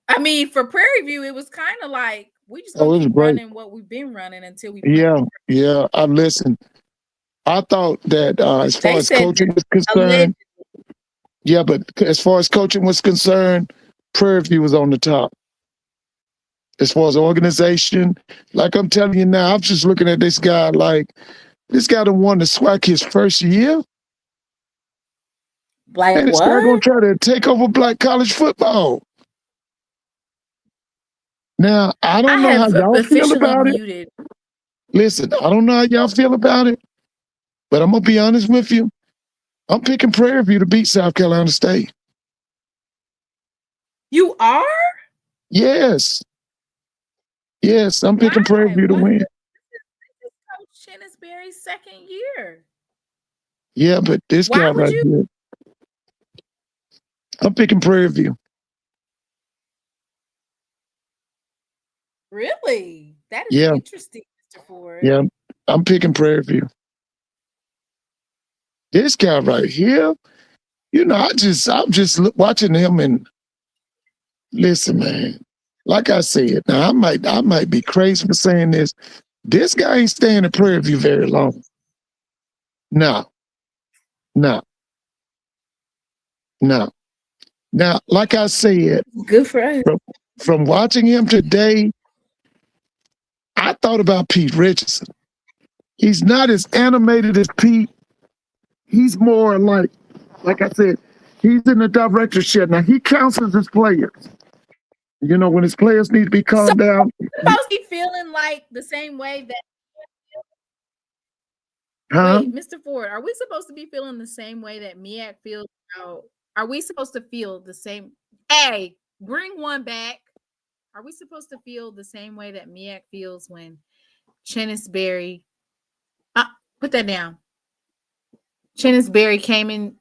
I mean, for Prairie View, it was kind of like we just gonna keep running what we've been running until we. Yeah. I listened. I thought that as far as coaching was concerned, yeah, but as far as coaching was concerned, Prairie View was on the top. As far as organization, like I'm telling you now, I'm just looking at this guy like this guy done won the SWAC his first year. Like, and this guy gonna try to take over black college football. Now, I don't know how y'all feel about it. Listen, I don't know how y'all feel about it, but I'm gonna be honest with you. I'm picking Prairie View to beat South Carolina State. You are? Yes. Yes, I'm picking Prairie View to win. This is Coach Chennisberry's second year. Yeah, but this guy right here. I'm picking Prairie View. Really? That is interesting, Mr. Ford. Yeah, I'm picking Prairie View. This guy right here, you know, I'm just watching him and listen, man. Like I said, now I might be crazy for saying this. This guy ain't staying in Prairie View very long. No. Now, like I said, good for us. From watching him today, I thought about Pete Richardson. He's not as animated as Pete. He's more like I said, he's in the directorship. Now, he counsels his players. You know, when his players need to be calmed down. Supposed to be feeling like the same way that. Wait, Mr. Ford, are we supposed to be feeling the same way that MEAC feels about? Are we supposed to feel the same? Hey, bring one back. Are we supposed to feel the same way that MEAC feels when Chennisberry? Put that down. Chennisberry came in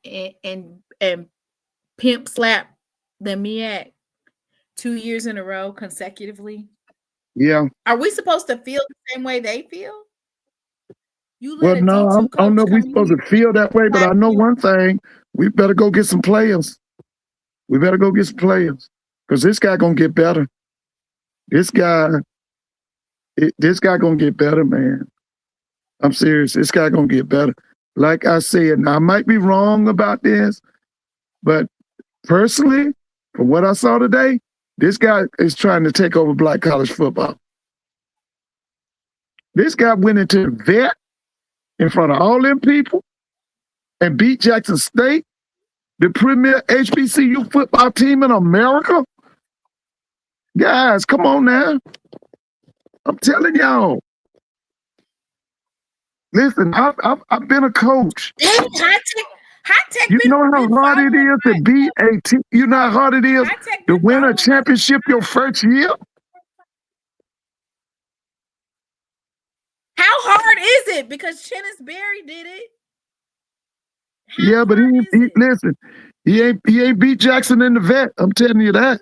and pimp slapped the MEAC 2 years in a row consecutively. Yeah. Are we supposed to feel the same way they feel? Well, no, I don't know if we're supposed to feel that way, but I know one thing. We better go get some players. We better go get some players because this guy going to get better. This guy going to get better, man. I'm serious. This guy going to get better. Like I said, now I might be wrong about this, but personally, from what I saw today, this guy is trying to take over black college football. This guy went into the vet in front of all them people and beat Jackson State, the premier HBCU football team in America. Guys, come on now. I'm telling y'all. Listen, I've been a coach. High tech. You know how hard it is to beat a team. You know how hard it is to win a championship your first year? How hard is it? Because Chennisberry did it. Yeah, but he listen, he ain't beat Jackson in the vet. I'm telling you that.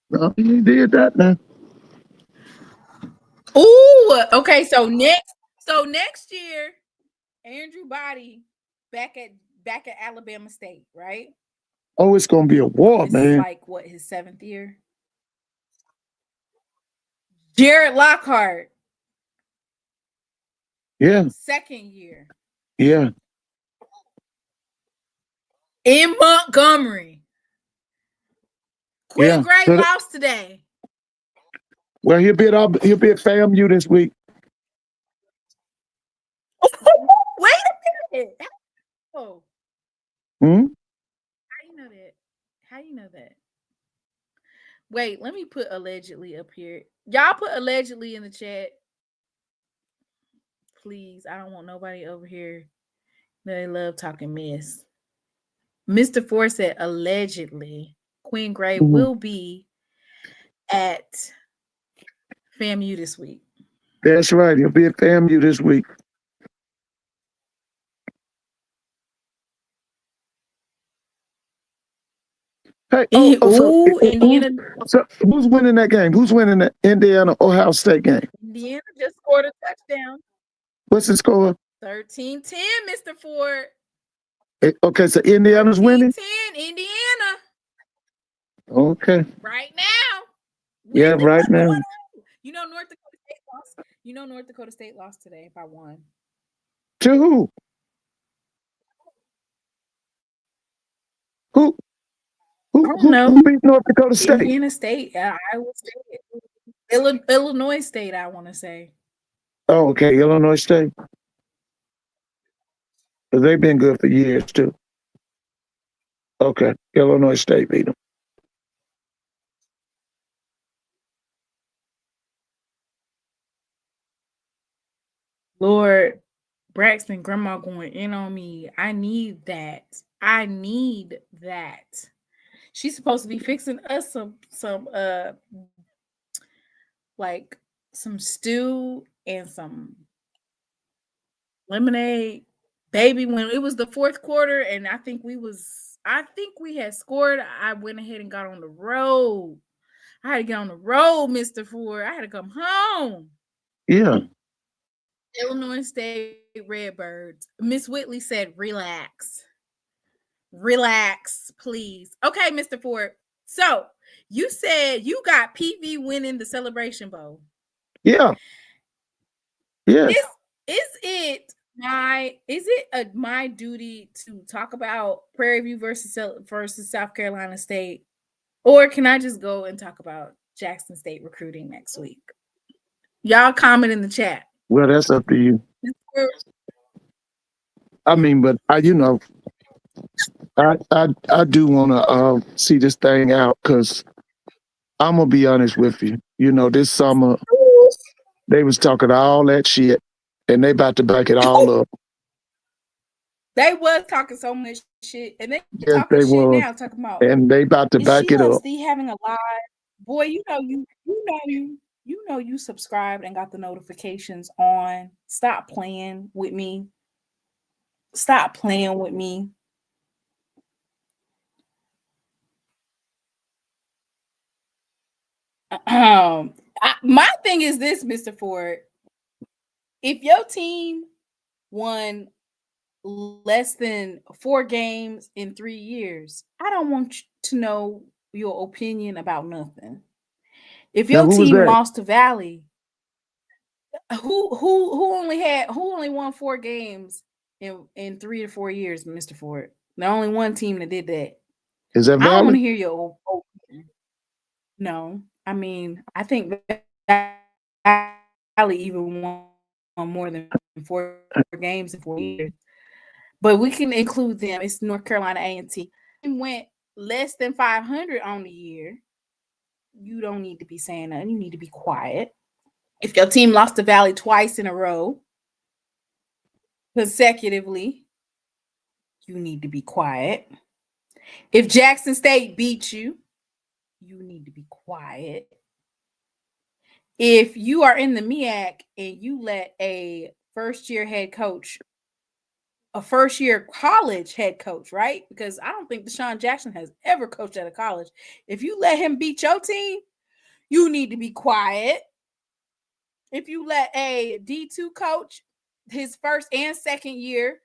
No, he ain't did that now. Ooh, okay. So next year, Andrew Body back at Alabama State, right? Oh, it's gonna be a war, man. Like what, his 7th year? Jared Lockhart. Yeah. Second year. Yeah. In Montgomery. Quinn Gray lost today. Well, he'll be at FAMU this week. Wait a minute. Oh. Hmm? How you know that? How you know that? Wait, let me put allegedly up here. Y'all put allegedly in the chat. Please. I don't want nobody over here. They love talking mess. Mr. Ford said allegedly Quinn Gray will be at FAMU this week. That's right. He'll be at FAMU this week. Hey, Indiana. So who's winning that game? Who's winning the Indiana Ohio State game? Indiana just scored a touchdown. What's the score? 13-10, Mr. Ford. Okay, so Indiana's winning? 13-10, Indiana. Okay. Right now. Yeah, right now. You know North Dakota State lost. You know North Dakota State lost today by 1. To who? Who beat North Dakota State? Indiana State, Iowa State, Illinois State, I want to say. Oh, okay, Illinois State. They've been good for years too. Okay, Illinois State beat them. Lord, Braxton, grandma going in on me. I need that. I need that. She's supposed to be fixing us some like some stew and some lemonade. Baby, when it was the fourth quarter and I think we had scored, I went ahead and got on the road. I had to get on the road, Mr. Ford. I had to come home. Yeah. Illinois State Redbirds. Miss Whitley said, relax. Relax, please. Okay, Mr. Ford. So you said you got PV winning the Celebration Bowl. Yeah. Yeah. Is it my duty to talk about Prairie View versus South Carolina State, or can I just go and talk about Jackson State recruiting next week? Y'all comment in the chat. Well, that's up to you. I mean, but I do want to see this thing out because I'm gonna be honest with you. You know, this summer they was talking all that shit, and they about to back it all up. They was talking so much shit, and they talking shit now. Talking about, and they about to back it up. SheLovesThee having a live, boy. You know you subscribed and got the notifications on. Stop playing with me. Stop playing with me. My thing is this, Mr. Ford. If your team won less than 4 games in 3 years, I don't want you to know your opinion about nothing. If your team lost to Valley, who only won 4 games in 3 to 4 years, Mr. Ford? The only one team that did that. Is that Valley? I don't want to hear your opinion. No, I mean, I think Valley even won more than 4 games in 4 years. But we can include them. It's North Carolina A&T. Went less than 500 on the year. You don't need to be saying nothing. You need to be quiet. If your team lost to Valley twice in a row, consecutively, you need to be quiet. If Jackson State beat you, you need to be quiet. If you are in the MEAC and you let a first-year college head coach, right? Because I don't think Deshaun Jackson has ever coached at a college. If you let him beat your team, you need to be quiet. If you let a D2 coach, his first and second year,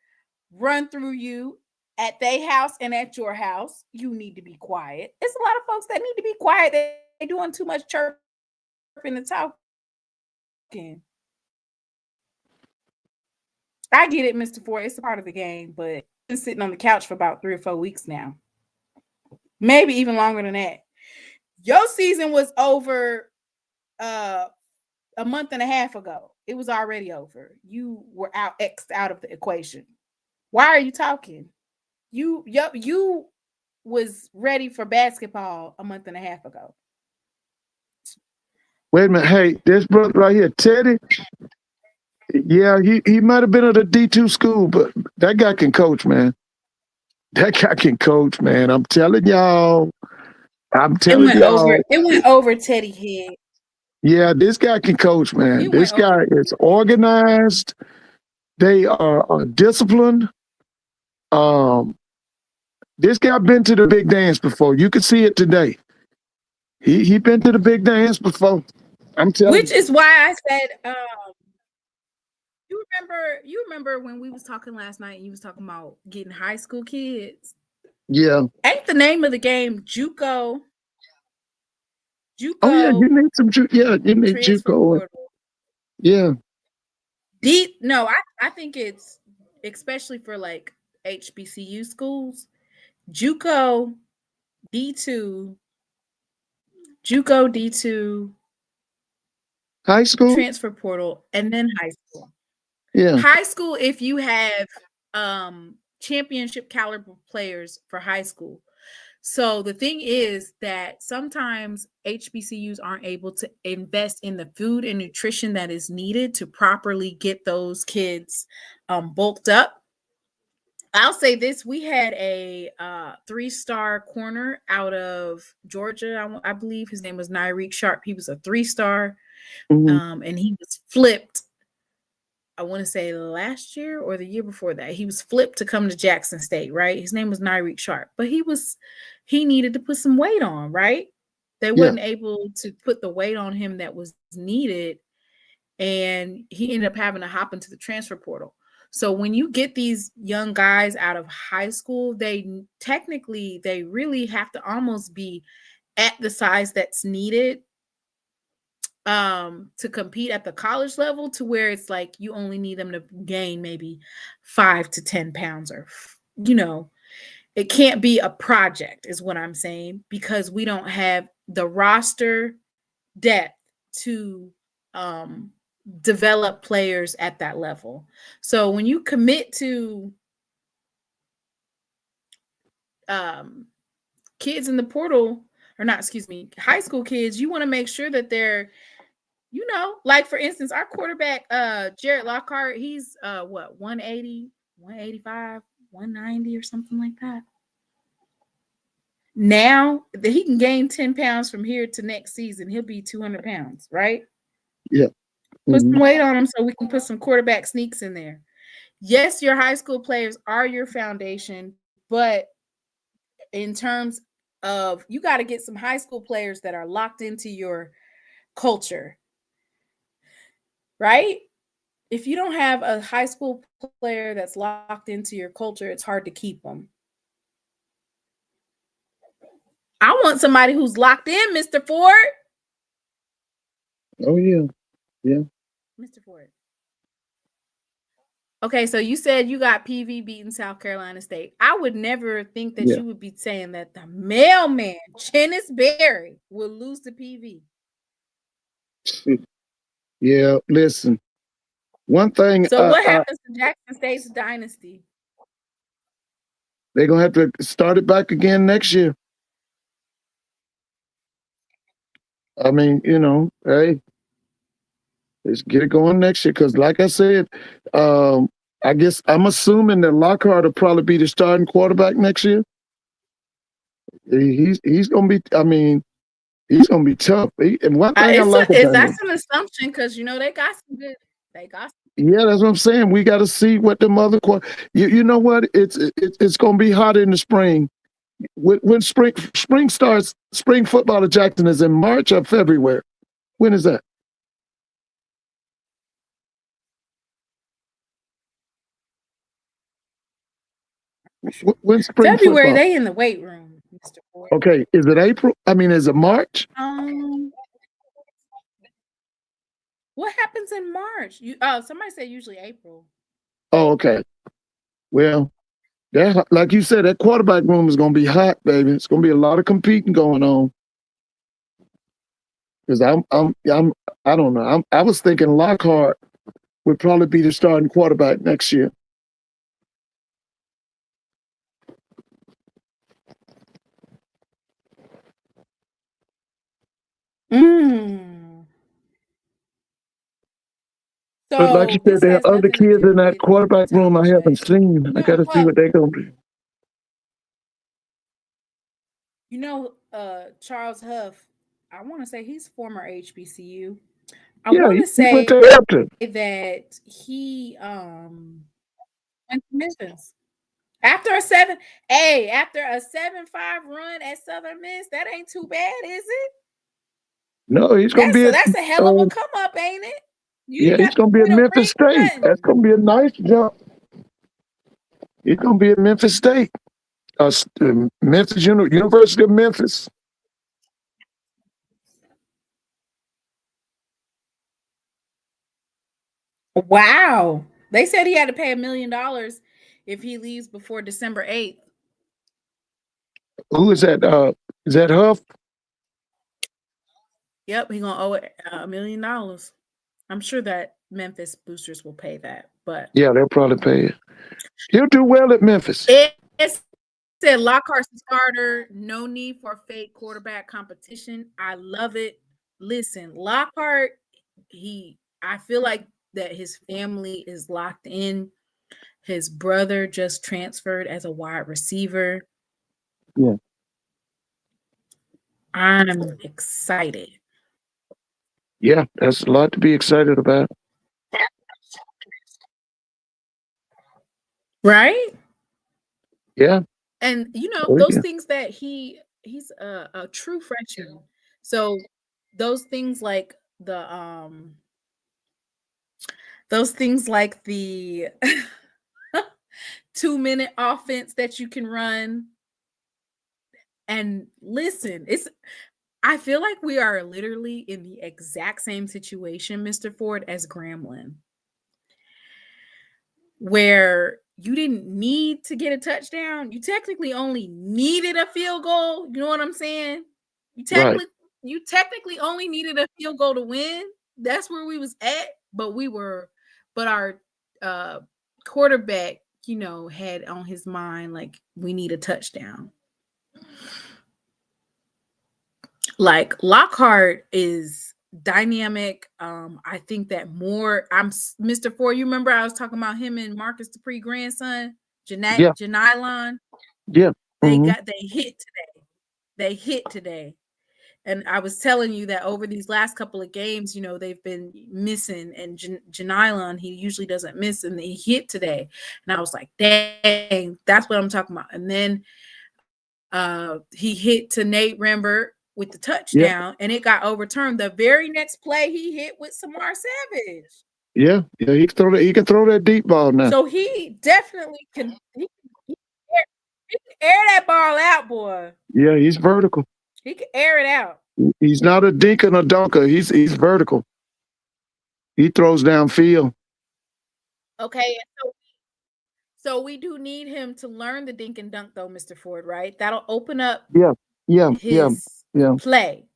run through you at their house and at your house, you need to be quiet. It's a lot of folks that need to be quiet. They're doing too much chirping and talking. I get it, Mr. Ford. It's a part of the game, but I've been sitting on the couch for about 3 or 4 weeks now. Maybe even longer than that. Your season was over a month and a half ago. It was already over. You were X'd out of the equation. Why are you talking? You was ready for basketball a month and a half ago. Wait a minute. Hey, this brother right here, Teddy. Yeah, he might have been at a D2 school, but that guy can coach, man. That guy can coach, man. I'm telling y'all. It went over Teddy head. Yeah, this guy can coach, man. This guy is organized. They are disciplined. This guy been to the big dance before. You can see it today. He been to the big dance before. I'm telling you. Which is why I said, you remember when we was talking last night and you was talking about getting high school kids? Yeah. Ain't the name of the game JUCO? Oh yeah, you need some you need JUCO. Yeah. I think it's especially for like HBCU schools, JUCO D2, high school, transfer portal, and then high school. Yeah. High school, if you have championship caliber players for high school. So the thing is that sometimes HBCUs aren't able to invest in the food and nutrition that is needed to properly get those kids bulked up. I'll say this: we had a 3-star corner out of Georgia. I believe his name was Nyreek Sharp. He was a 3-star, and he was flipped. I want to say last year or the year before that, he was flipped to come to Jackson State, right? His name was Nyreek Sharp, but he needed to put some weight on, right? They wasn't able to put the weight on him that was needed, and he ended up having to hop into the transfer portal. So when you get these young guys out of high school, they really have to almost be at the size that's needed to compete at the college level, to where it's like you only need them to gain maybe 5 to 10 pounds, or it can't be a project is what I'm saying, because we don't have the roster depth to develop players at that level. So when you commit to kids in the portal, high school kids, you want to make sure that they're, like for instance, our quarterback, Jared Lockhart, he's 180, 185, 190 or something like that. Now that he can gain 10 pounds from here to next season, he'll be 200 pounds, right? Yeah. Put some weight on him so we can put some quarterback sneaks in there. Yes, your high school players are your foundation, but in terms of, you got to get some high school players that are locked into your culture, right? If you don't have a high school player that's locked into your culture, it's hard to keep them. I want somebody who's locked in, Mr. Ford. Oh yeah. Yeah. Mr. Ford. Okay, so you said you got PV beating South Carolina State. I would never think that you would be saying that the mailman, Chennis Berry, will lose to PV. Yeah, listen. One thing. So what happens to Jackson State's dynasty? They're going to have to start it back again next year. I mean, hey, let's get it going next year. Because like I said, I guess I'm assuming that Lockhart will probably be the starting quarterback next year. He's going to be, he's going to be tough. And one thing I like about that's an assumption, because, they got some good, Yeah, that's what I'm saying. We got to see what the other you know what? It's going to be hot in the spring. When spring starts, spring football at Jackson is in March or February. When is that? When spring February, football? they in the weight room, Mr. Ford. Okay, is it April? Is it March? What happens in March? Somebody said usually April. Oh, okay. Well, that, like you said, that quarterback room is going to be hot, baby. It's going to be a lot of competing going on. Because I don't know. I was thinking Lockhart would probably be the starting quarterback next year. So But like you said, this there has are other nothing to kids do in that with quarterback room I haven't seen. I got to see what they're going to do. You know, Charles Huff, I want to say he's former HBCU. I Yeah, want to he went say to Hampton. that he went to Memphis. After a 7-5 run at Southern Miss, that ain't too bad, is it? No, he's going to be That's a hell of a come up, ain't it? You yeah, didn't he's have to going to be at win a Memphis ring or State. nothing. That's going to be a nice jump. He's going to be at Memphis State. Memphis University of Memphis. Wow. They said he had to pay $1 million if he leaves before December 8th. Who is that? Is that Huff? Yep, he's gonna owe it $1 million. I'm sure that Memphis boosters will pay that, but Yeah, they'll probably pay it. He'll do well at Memphis. it said Lockhart's a starter, no need for fake quarterback competition. I love it. Listen, Lockhart, I feel like that his family is locked in. His brother just transferred as a wide receiver. Yeah. I'm excited. Yeah, that's a lot to be excited about. Right? Yeah. And Oh, those yeah. things that he's a true freshman. So those things like the 2-minute offense that you can run. And listen, I feel like we are literally in the exact same situation, Mr. Ford, as Grambling, where you didn't need to get a touchdown. You technically only needed a field goal. You know what I'm saying? You technically only needed a field goal to win. That's where we was at, but our quarterback, had on his mind like we need a touchdown. Like Lockhart is dynamic. I think that Mr. Ford. You remember I was talking about him and Marcus Dupree grandson, Yeah. Janilon. Yeah. They Mhm. hit today. They hit today. And I was telling you that over these last couple of games, they've been missing. And Janilon, he usually doesn't miss, and he hit today. And I was like, dang, that's what I'm talking about. And then he hit to Nate Rembert with the touchdown, and it got overturned. The very next play, he hit with Samar Savage. Yeah. Yeah. He can throw that deep ball now. So he definitely can. He can air that ball out, boy. Yeah, he's vertical. He can air it out. He's not a dink and a dunker. He's vertical. He throws downfield. Okay, so we do need him to learn the dink and dunk, though, Mr. Ford. Right? That'll open up. His play.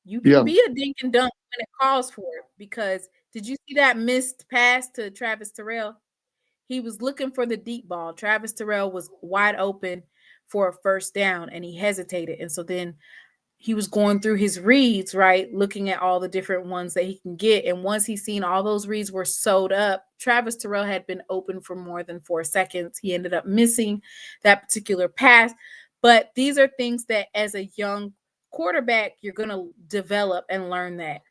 You can be a dink and dunk when it calls for it. Because did you see that missed pass to Travis Terrell? He was looking for the deep ball. Travis Terrell was wide open for a first down, and he hesitated. And so then he was going through his reads, right, looking at all the different ones that he can get. And once he's seen all those reads were sewed up, Travis Terrell had been open for more than 4 seconds. He ended up missing that particular pass. But these are things that as a young quarterback, you're going to develop and learn that.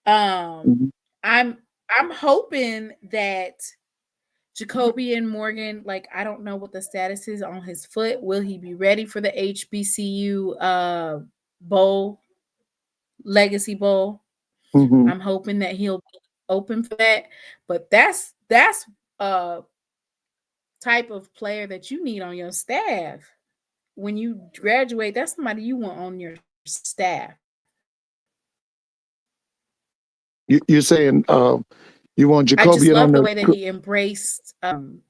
I'm hoping that Jacoby and Morgan, like, I don't know what the status is on his foot. Will he be ready for the HBCU bowl, Legacy Bowl? Mm-hmm. I'm hoping that he'll be open for that. But that's a type of player that you need on your staff. When you graduate, that's somebody you want on your staff. You're saying you want I just Jacoby on love the the? way that he embraced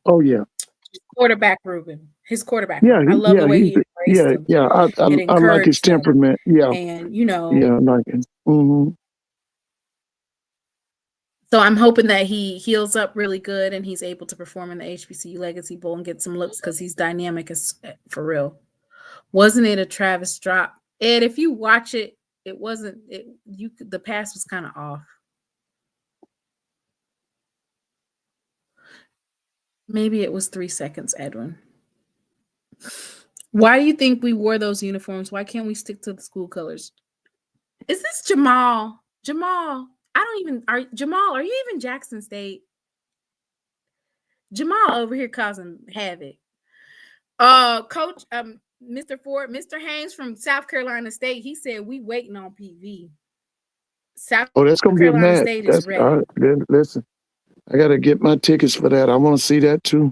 Oh yeah, quarterback Ruben. His quarterback yeah, Ruben. I love the way he embraced him yeah. and I like his encouraged him. temperament. Yeah, And yeah, I like it. Mm-hmm. so I'm hoping that he heals up really good and he's able to perform in the HBCU Legacy Bowl and get some looks because he's dynamic as for real. Wasn't it a Travis drop? Ed, if you watch it, it wasn't. The pass was kind of off. Maybe it was 3 seconds, Edwin. Why do you think we wore those uniforms? Why can't we stick to the school colors? Is this Jamal? Jamal, Jamal, are you even Jackson State? Jamal over here causing havoc. Coach, Mr. Ford, Mr. Haynes from South Carolina State, he said we waiting on PV. South that's gonna be a Carolina match. State is ready. All right. Listen, I gotta get my tickets for that. I want to see that too.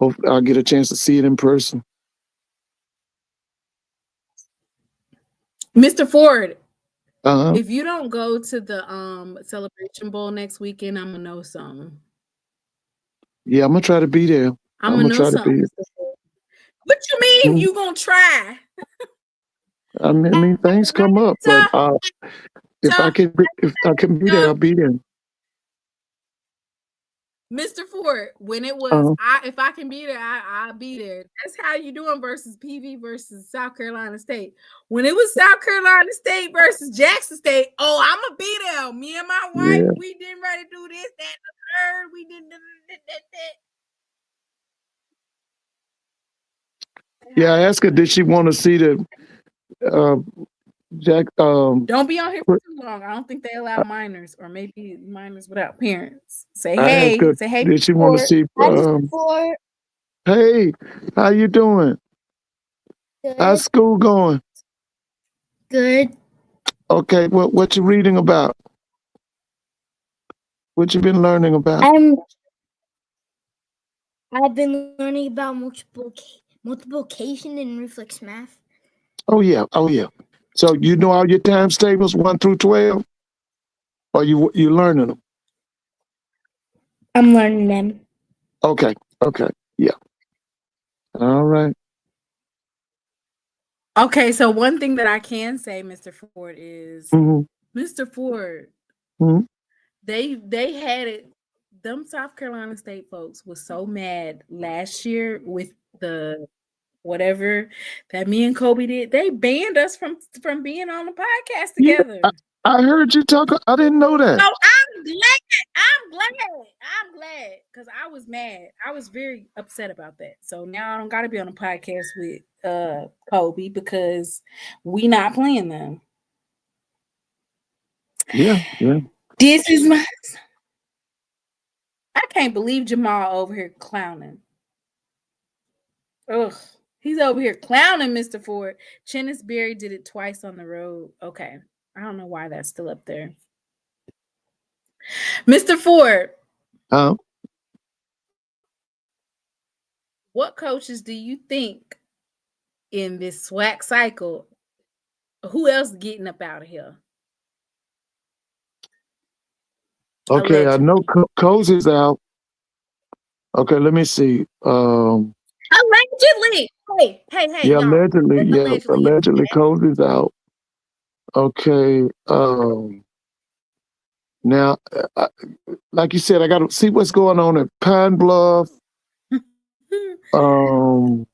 Hope I'll get a chance to see it in person. Mr. Ford, Uh-huh. if you don't go to the Celebration Bowl next weekend, I'm gonna know something. Yeah, I'm gonna try to be there. I'm gonna know something. What you mean you gonna try? I mean things come up, but if I can be there, I'll be there. Mr. Ford, when it was if I can be there, I'll be there. That's how you doing versus PV versus South Carolina State. When it was South Carolina State versus Jackson State, I'm gonna be there. Me and my wife, we didn't ready to do this, that, and the third. We did that. Yeah, I asked her, did she want to see the Jack? Don't be on here for too long. I don't think they allow minors, or maybe minors without parents. Say hey. Did she want to see? Hey, how you doing? Good. How's school going? Good. Okay, what you reading about? What you been learning about? I've been learning about multiplication and reflex math. Oh yeah. So you know all your times tables 1 through 12, or you learning them? I'm learning them. Okay, yeah. All right. Okay, so one thing that I can say, Mr. Ford, is Mr. Ford. They had it. Them South Carolina State folks was so mad last year with the whatever that me and Kobe did. They banned us from being on the podcast together. Yeah, I heard you talk. I didn't know that. Oh, I'm glad because I was mad. I was very upset about that. So now I don't got to be on a podcast with Kobe because we not playing them. Yeah. This is my. I can't believe Jamal over here clowning. Ugh, he's over here clowning, Mr. Ford. Chennis Berry did it twice on the road. Okay, I don't know why that's still up there. Mr. Ford. What coaches do you think in this SWAC cycle? Who else getting up out of here? Okay, allegedly. I know Cozy's out. Okay, let me see. Allegedly. Hey. Yeah, allegedly Cozy's out. Okay. Now, like you said, I got to see what's going on at Pine Bluff. I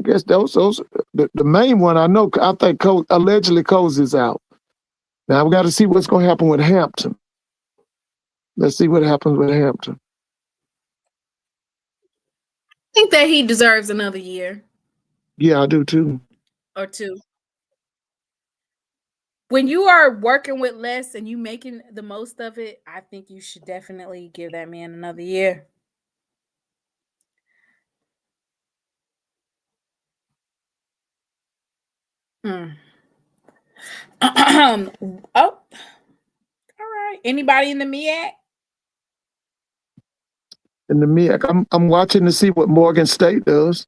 guess those the main one I know. I think allegedly Cozy's out. Now we got to see what's going to happen with Hampton. Let's see what happens with Hampton. I think that he deserves another year. Yeah, I do too. Or two. When you are working with less and you making the most of it, I think you should definitely give that man another year. Oh, all right. Anybody in the MEAC? In the MEAC, I'm watching to see what Morgan State does.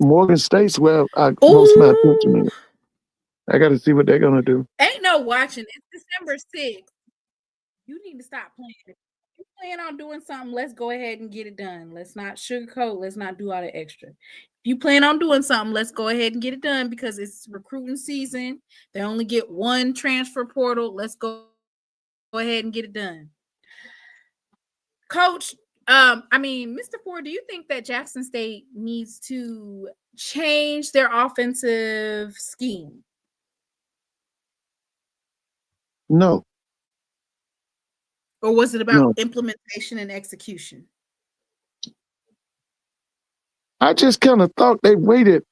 Morgan State's where most of my attention is. I got to see what they're gonna do. Ain't no watching. It's December 6th. You need to stop playing. If you plan on doing something, let's go ahead and get it done. Let's not sugarcoat. Let's not do all the extra. If you plan on doing something, let's go ahead and get it done because it's recruiting season. They only get one transfer portal. Let's go ahead and get it done. Coach, Mr. Ford, do you think that Jackson State needs to change their offensive scheme? No. Or was it about implementation and execution? I just kind of thought they waited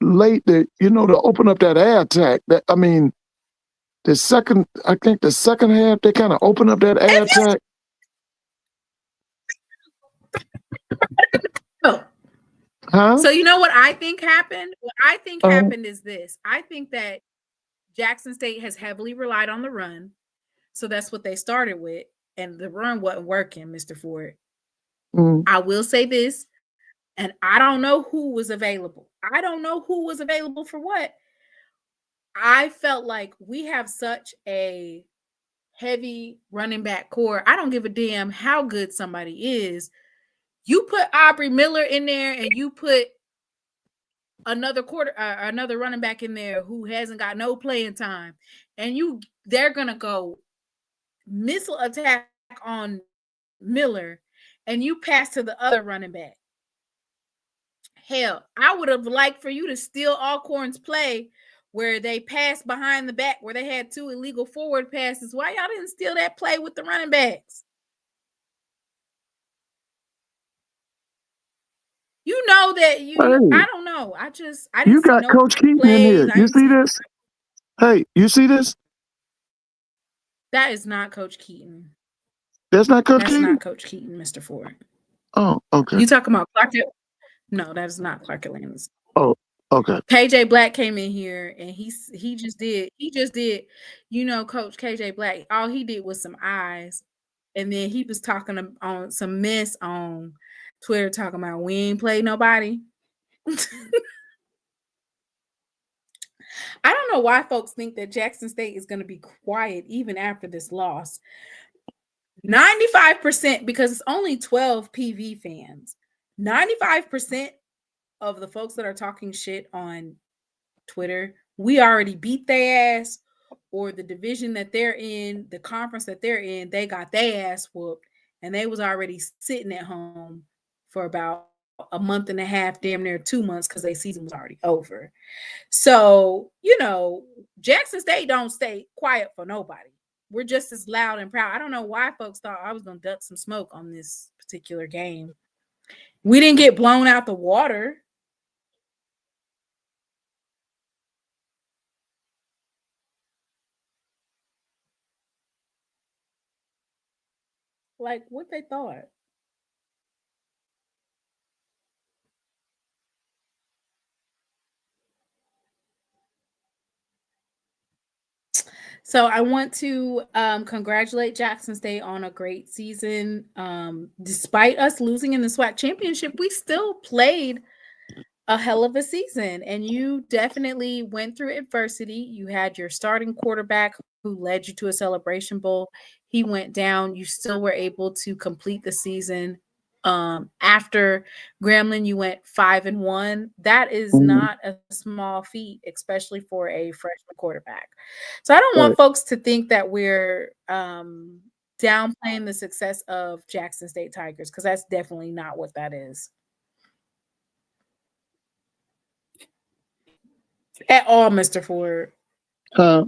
late to open up that air attack. The second half, they kind of opened up that air attack. Huh? So you know what I think happened? What I think happened is this. I think that Jackson State has heavily relied on the run. So that's what they started with. And the run wasn't working, Mr. Ford. I will say this, and I don't know who was available. I don't know who was available for what. I felt like we have such a heavy running back core. I don't give a damn how good somebody is. You put Aubrey Miller in there and you put another running back in there who hasn't got no playing time, and they're gonna go missile attack on Miller, and you pass to the other running back. Hell, I would have liked for you to steal Alcorn's play where they passed behind the back, where they had 2 illegal forward passes. Why y'all didn't steal that play with the running backs? You know that I don't know. I didn't you got Coach Keaton in here. You see this? Hey, you see this? That is not Coach Keaton. That's not Coach Keaton? That's not Coach Keaton, Mr. Ford. Oh, okay. You talking about Clark? No, that is not Clark Atlantis. Oh, okay. KJ Black came in here and he just did, Coach KJ Black, all he did was some eyes. And then he was talking on some mess on Twitter talking about we ain't played nobody. I don't know why folks think that Jackson State is going to be quiet even after this loss. 95%, because it's only 12 PV fans. 95% of the folks that are talking shit on Twitter, we already beat their ass, or the division that they're in, the conference that they're in, they got their ass whooped, and they was already sitting at home for about a month and a half, damn near 2 months, because their season was already over. So, Jackson State don't stay quiet for nobody. We're just as loud and proud. I don't know why folks thought I was going to duck some smoke on this particular game. We didn't get blown out the water. Like what they thought. So I want to congratulate Jackson State on a great season. Despite us losing in the SWAC Championship, we still played a hell of a season, and you definitely went through adversity. You had your starting quarterback who led you to a Celebration Bowl. He went down. You still were able to complete the season. After Grambling, you went 5-1. That is not a small feat, especially for a freshman quarterback. So I don't want folks to think that we're downplaying the success of Jackson State Tigers, because that's definitely not what that is. At all, Mr. Ford. At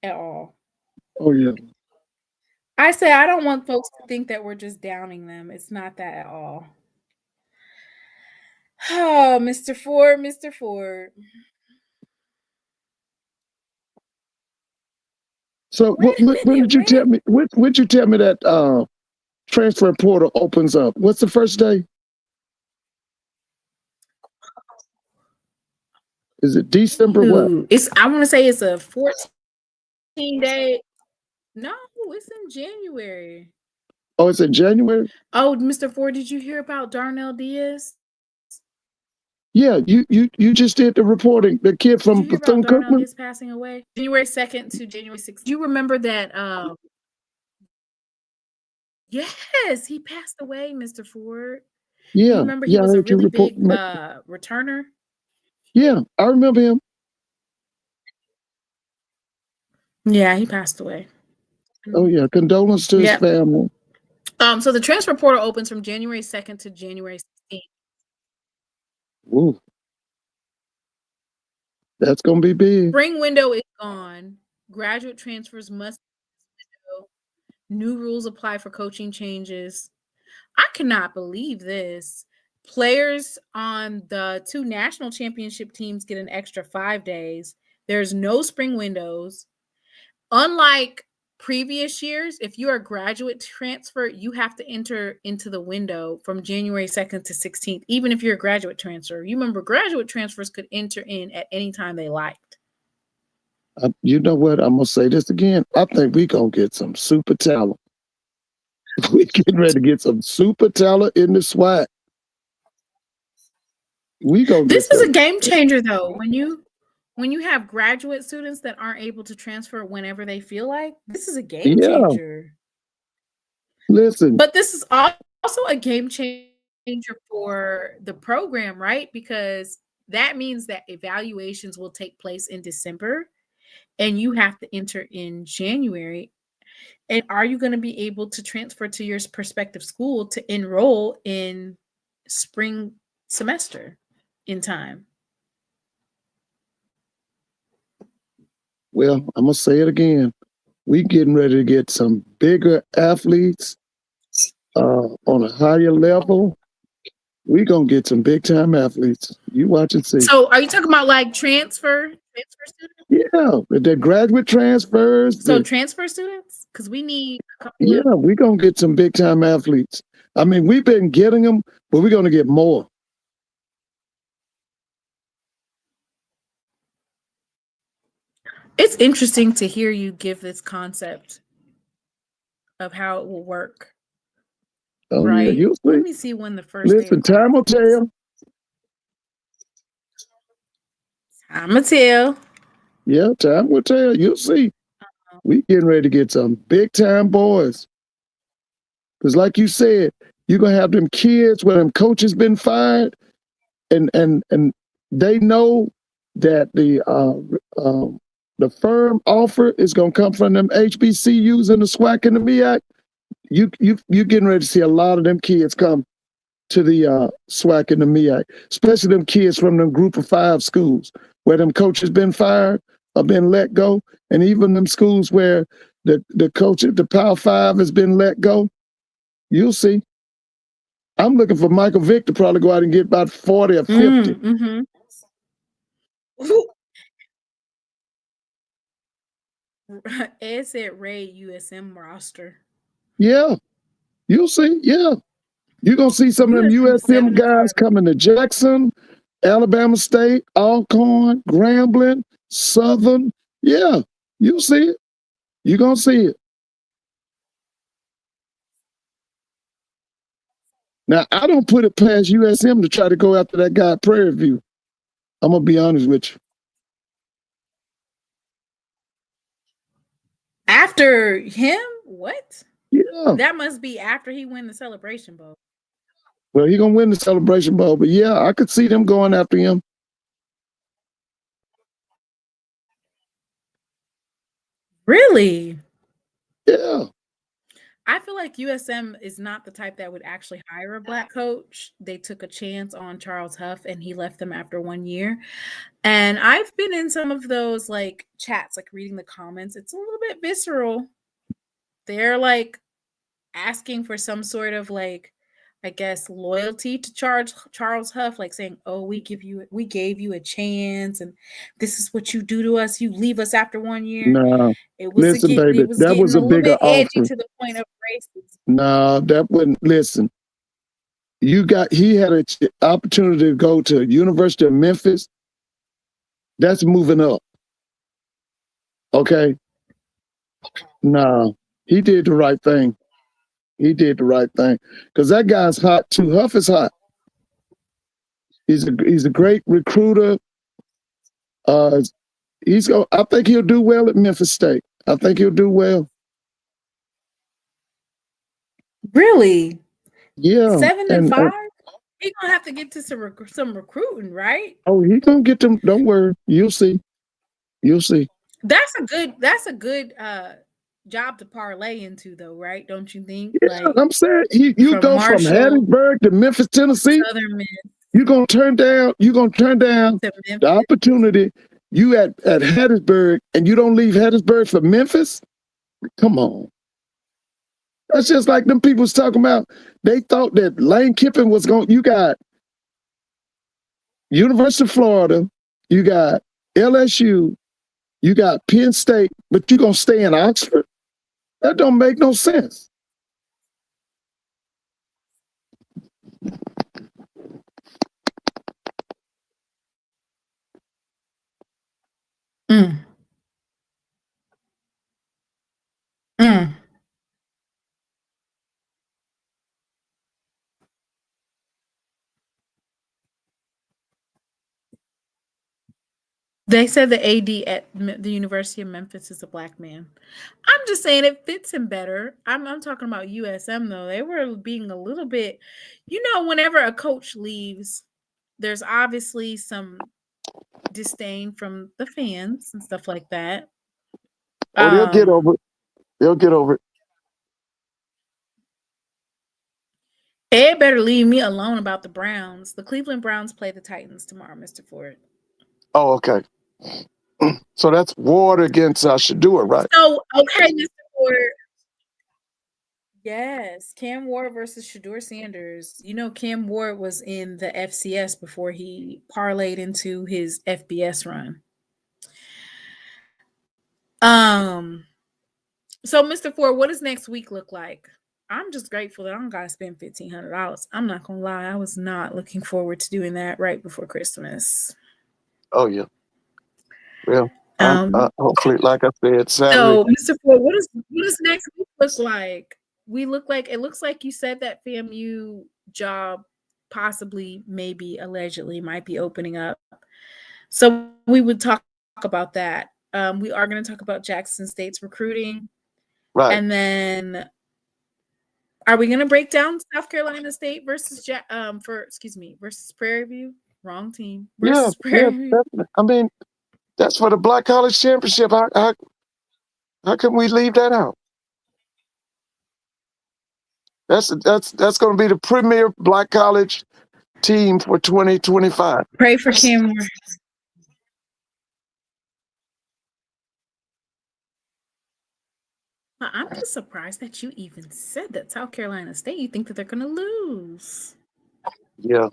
all. Oh, yeah. I say I don't want folks to think that we're just downing them. It's not that at all. Oh, Mr. Ford. So when did you tell me? When you tell me that transfer portal opens up? What's the first day? Is it December? What? I want to say it's a 14-day. No, it's in January. Oh, it's in January? Oh, Mr. Ford, did you hear about Darnell Diaz? Yeah, you just did the reporting. The kid from Did you hear about Bethune-Cookman. Darnell is passing away? January 2nd to January 6th. Do you remember that? Yes, he passed away, Mr. Ford. You Yeah, remember he yeah, I was a heard you really report. big returner? Yeah, I remember him. Yeah, he passed away. Oh yeah, condolences to his Yep. family. So the transfer portal opens from January 2nd to January 16th. Ooh, that's gonna be big. Spring window is gone. Graduate transfers must window. New rules apply for coaching changes. I cannot believe this. Players on the 2 national championship teams get an extra 5 days. There's no spring windows. Unlike previous years, if you're a graduate transfer, you have to enter into the window from January 2nd to 16th, even if you're a graduate transfer. You remember graduate transfers could enter in at any time they liked. You know what? I'm gonna say this again. I think we gonna get some super talent. We getting ready to get some super talent in the SWAC. We gonna. This is a game changer, though. When you have graduate students that aren't able to transfer whenever they feel like, this is a game changer. Listen, but this is also a game changer for the program, right? Because that means that evaluations will take place in December and you have to enter in January. And are you going to be able to transfer to your prospective school to enroll in spring semester in time? Well, I'm gonna say it again. We getting ready to get some bigger athletes on a higher level. We gonna get some big time athletes. You watch and see. So, are you talking about like transfer students? Yeah, the graduate transfers. So transfer students, because we need a couple. Yeah, we're gonna get some big time athletes. I mean, we've been getting them, but we're gonna get more. It's interesting to hear you give this concept of how it will work. Oh right? yeah, you'll see. Let me see when the first. Listen, time will tell. Time will tell. Yeah, time will tell. You'll see. We getting ready to get some big time boys. Because like you said, you're gonna have them kids where them coaches been fired, and they know that the firm offer is gonna come from them HBCUs and the SWAC and the MEAC. You getting ready to see a lot of them kids come to the SWAC and the MEAC, especially them kids from them group of 5 schools where them coaches been fired or been let go, and even them schools where the coach at the Power 5 has been let go. You'll see. I'm looking for Michael Vick to probably go out and get about 40 or 50. Mm-hmm. Ed said Ray USM roster. Yeah, you'll see. Yeah, you're gonna see some of them USM guys coming to Jackson, Alabama State, Alcorn, Grambling, Southern. Yeah, you'll see it. You're gonna see it. Now, I don't put it past USM to try to go after that guy at Prairie View. I'm gonna be honest with you. After him? What? Yeah. That must be after he win the Celebration Bowl. Well, he gonna win the Celebration Bowl, but yeah, I could see them going after him. Really? Yeah. I feel like USM is not the type that would actually hire a black coach. They took a chance on Charles Huff and he left them after 1 year. And I've been in some of those like chats, like reading the comments. It's a little bit visceral. They're like asking for some sort of like, I guess, loyalty to Charles Huff, like saying, "Oh, we gave you a chance, and this is what you do to us. You leave us after 1 year." No, it was listen, baby, that was a bigger offer. To the point of racism. No, that wouldn't. Listen, he had an opportunity to go to University of Memphis. That's moving up. Okay. No, he did the right thing. He did the right thing because that guy's hot too. Huff is hot. He's a great recruiter. I think he'll do well at Memphis State. I think he'll do well. Really? Yeah. 7-5? He's gonna have to get to some recruiting, right? Oh, he's gonna get them. Don't worry. You'll see. You'll see. That's a good job to parlay into, though, right? Don't you think? Yeah, like, I'm saying you go from Hattiesburg to Memphis, Tennessee. Southern Miss. You're gonna turn down the opportunity. You at Hattiesburg, and you don't leave Hattiesburg for Memphis. Come on. That's just like them people was talking about. They thought that Lane Kiffin was going. You got University of Florida, you got LSU, you got Penn State, but you gonna stay in Oxford? That don't make no sense. Mm. Mm. They said the AD at the University of Memphis is a black man. I'm just saying it fits him better. I'm talking about USM, though. They were being a little bit, whenever a coach leaves, there's obviously some disdain from the fans and stuff like that. Oh, they'll get over it. They'll get over it. Ed better leave me alone about the Browns. The Cleveland Browns play the Titans tomorrow, Mr. Ford. Oh, okay. So that's Ward against Shedeur, right? So, okay, Mr. Ford. Yes, Cam Ward versus Shedeur Sanders. Cam Ward was in the FCS before he parlayed into his FBS run. So, Mr. Ford, what does next week look like? I'm just grateful that I don't gotta spend $1,500. I'm not gonna lie, I was not looking forward to doing that right before Christmas. Oh yeah. Well, hopefully, like I said, Saturday. So, Mr. Ford, what does next week look like? It looks like you said that FAMU job possibly, maybe, allegedly might be opening up. So we would talk about that. We are going to talk about Jackson State's recruiting. Right. And then are we going to break down South Carolina State versus versus Prairie View? Wrong team. Versus Prairie View. Definitely. I mean, that's for the Black College Championship. How can we leave that out? That's going to be the premier Black College team for 2025. Pray for Cam Ward. I'm just surprised that you even said that South Carolina State. You think that they're going to lose? Yeah,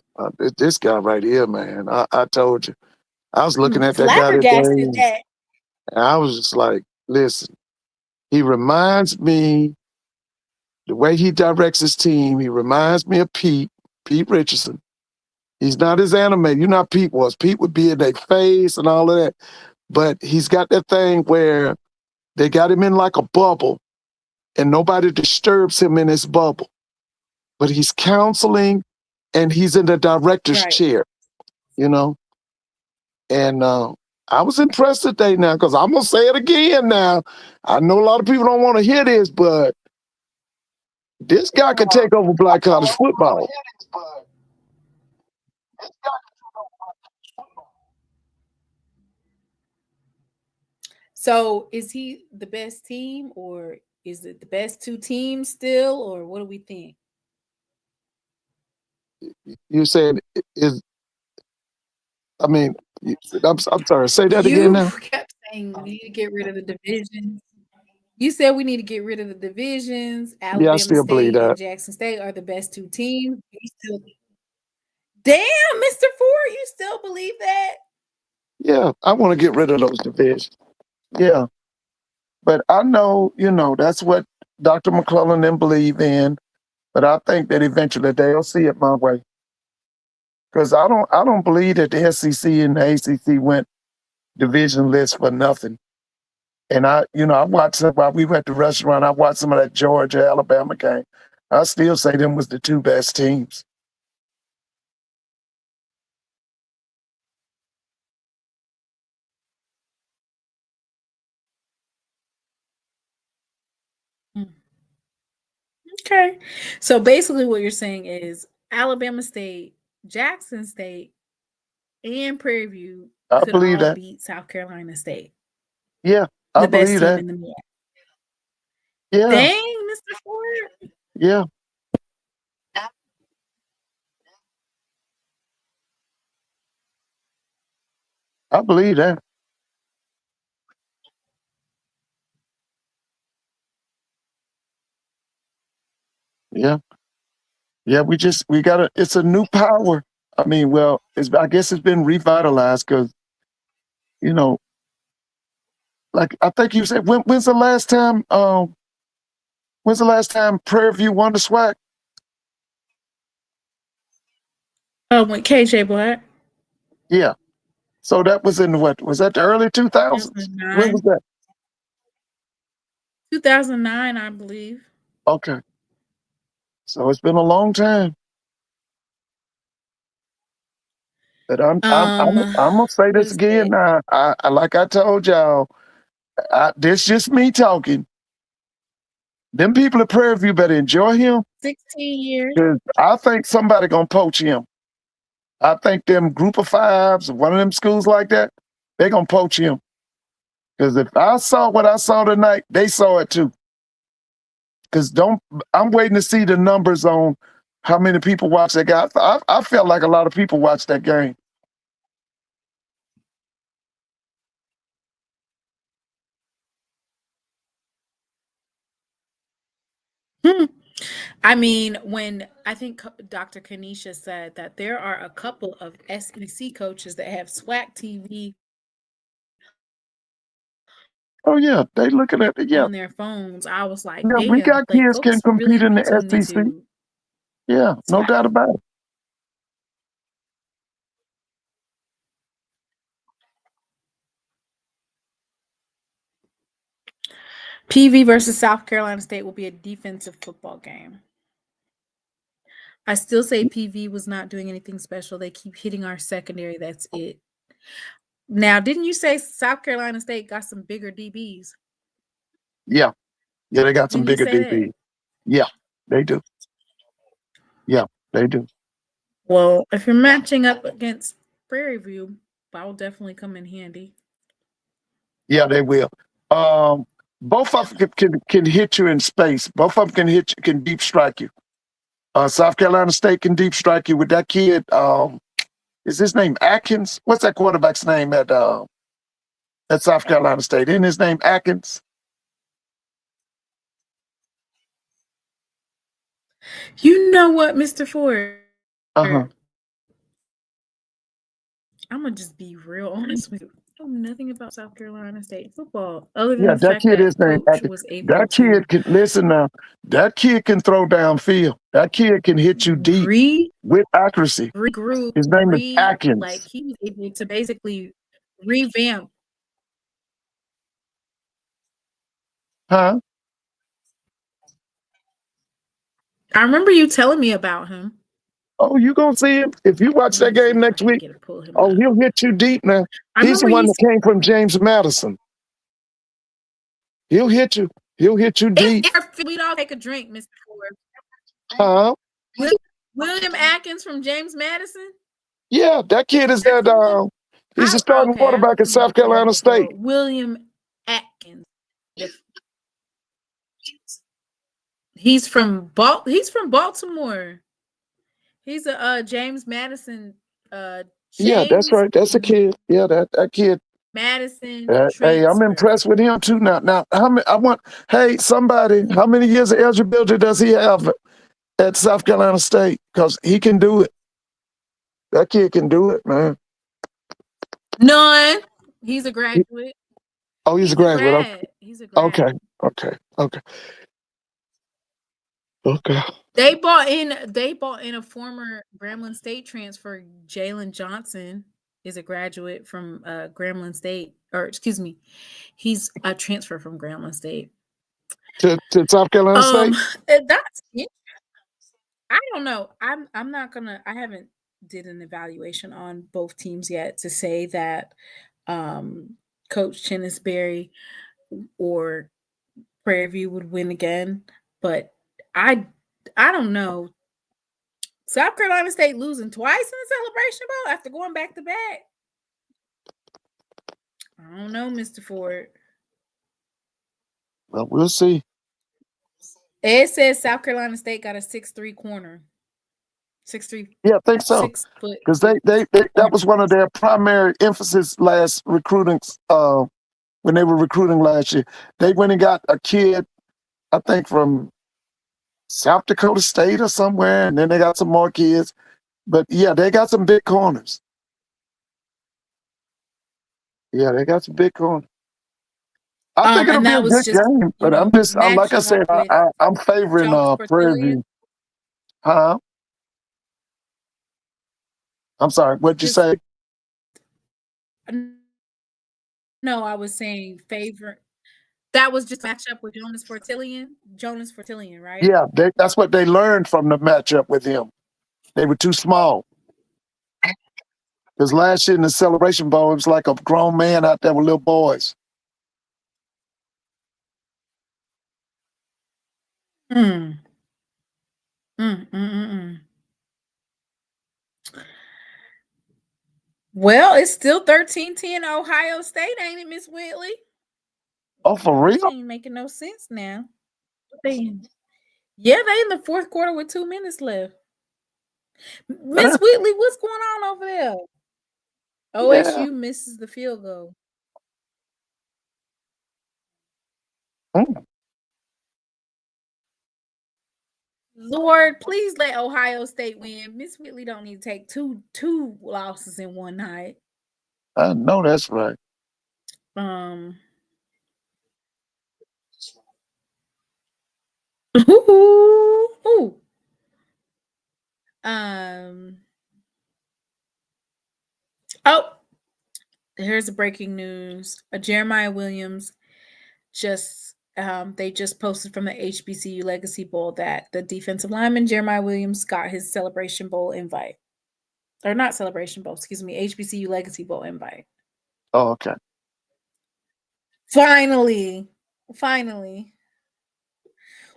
this guy right here, man. I told you. I was looking at that guy today, and I was just like, listen, he reminds me, the way he directs his team, he reminds me of Pete Richardson. He's not as animated. You know how Pete was. Pete would be in their face and all of that. But he's got that thing where they got him in like a bubble and nobody disturbs him in his bubble. But he's counseling and he's in the director's chair, And I was impressed today now, because I'm going to say it again now. I know a lot of people don't want to hear this, but this guy could take over Black College football. So is he the best team, or is it the best two teams still, or what do we think? You said I'm sorry, say that again now. You kept saying we need to get rid of the divisions. You said we need to get rid of the divisions. Alabama State and Jackson State are the best two teams. Damn, Mr. Ford, you still believe that? Yeah, I want to get rid of those divisions. Yeah. But I know, that's what Dr. McClellan didn't believe in. But I think that eventually they'll see it my way. Because I don't believe that the SEC and the ACC went divisionless for nothing. And I watched while we went to the restaurant, I watched some of that Georgia, Alabama game. I still say them was the two best teams. Okay. So basically what you're saying is Alabama State, Jackson State, and Prairie View I could believe all that. beat South Carolina State, Yeah, I the best believe team that. in the MEAC. Yeah, Dang, Mr. Ford. yeah, I believe that. Yeah, yeah. We got to. It's a new power. I mean, well, I guess it's been revitalized because you know, like I think you said, when's the last time? When's the last time Prairie View won the SWAC? Oh, with KJ Black, Yeah. So that was in what? Was that the early 2000s? When 2009. was that? 2009, I believe. Okay. So it's been a long time. But I'm gonna say What this is again it? now. Like I told y'all, this just me talking. Them people at Prairie View better enjoy him 16 years. because I think somebody gonna poach him. I think them group of fives, one of them schools like that, they gonna poach him. Because if I saw what I saw tonight, they saw it too. Because I'm waiting to see the numbers on how many people watch that guy. I felt like a lot of people watched that game. I mean, when I think Dr. Kanisha said that there are a couple of SEC coaches that have SWAC TV Oh yeah, they looking at it. Yeah, on their phones, I was like, yeah, we damn, got like kids can folks really compete in be the tuned SEC. into Yeah, no SWAC. doubt about it. PV versus South Carolina State will be a defensive football game. I still say PV was not doing anything special. They keep hitting our secondary. That's it. Now, didn't you say South Carolina State got some bigger DBs? Yeah, yeah, they got some Didn't you bigger say that? DBs. Yeah, they do. Yeah, they do. Well, if you're matching up against Prairie View, that will definitely come in handy. Yeah, they will. Um, both of them can hit you in space. Both of them can deep strike you. South Carolina State can deep strike you with that kid. Is his name Atkins? What's that quarterback's name at South Carolina State? Isn't his name Atkins? You know what, Mr. Ford? Uh-huh. I'm gonna just be real honest with you. I know nothing about South Carolina State football other than Yeah, the that fact kid is that named Coach Atkins. was able That to kid can listen now. That kid can throw downfield. That kid can hit you deep with accuracy. regroup, His name is like Atkins. he was able to basically revamp. Huh? I remember you telling me about him. Oh, you gonna see him if you watch Let that me see game if I next can week. get to pull him Oh, up. he'll hit you deep now. I He's the remember one you. that came from James Madison. He'll hit you. He'll hit you deep. If we don't take a drink, Mr. Ford. Huh? William Atkins from James Madison. Yeah, that kid is That's at who you. he's a I starting okay. I quarterback looked at him South up too Carolina before. State. William Atkins. He's from Baltimore. He's a James Madison Yeah, that's James right. That's a kid. Yeah, that kid. Madison Hey, I'm transfer. impressed with him too. Now, how many? Hey, somebody, how many years of eligibility does he have at South Carolina State? Because he can do it. That kid can do it, man. None. He's a graduate. Oh, he's a He's a graduate. grad. He's a grad. Okay, okay, okay, okay. They bought in a former Grambling State transfer. Jalen Johnson is a graduate from Grambling State, or excuse me, he's a transfer from Grambling State. To South Carolina State. That's it. I don't know. I'm not gonna. I haven't did an evaluation on both teams yet to say that Coach Chennisberry or Prairie View would win again, but I don't know. South Carolina State losing twice in the Celebration Bowl after going back to back. I don't know, Mr. Ford. Well, we'll see. Ed says South Carolina State got a 6'3" corner. 6'3". Yeah, I think so. 6 foot. Because they that was one of their primary emphasis last recruiting when they were recruiting last year. They went and got a kid, I think from South Dakota State or somewhere, and then they got some more kids. But yeah, they got some big corners. Yeah, they got some big corners. I think it'll And be that a was good just, game, but I'm just like I said, I'm favoring Prairie View. Huh? I'm sorry. What'd you say? No, I was saying favorite. That was just matchup with Jonas Fortillion, right? Yeah, that's what they learned from the matchup with him. They were too small. Because last year in the Celebration Bowl, it was like a grown man out there with little boys. Well, it's still 13-10 Ohio State, ain't it, Miss Whitley? Oh, for real? That ain't making no sense now. Yeah, they in the fourth quarter with 2 minutes left. Miss Whitley, what's going on over there? OSU misses the field goal. Lord, please let Ohio State win. Miss Whitley don't need to take two losses in one night. I know that's right. Oh, here's the breaking news. Jeremiah Williams they just posted from the HBCU Legacy Bowl that the defensive lineman Jeremiah Williams got his Celebration Bowl invite. Or not Celebration Bowl, excuse me, HBCU Legacy Bowl invite. Oh, okay. Finally.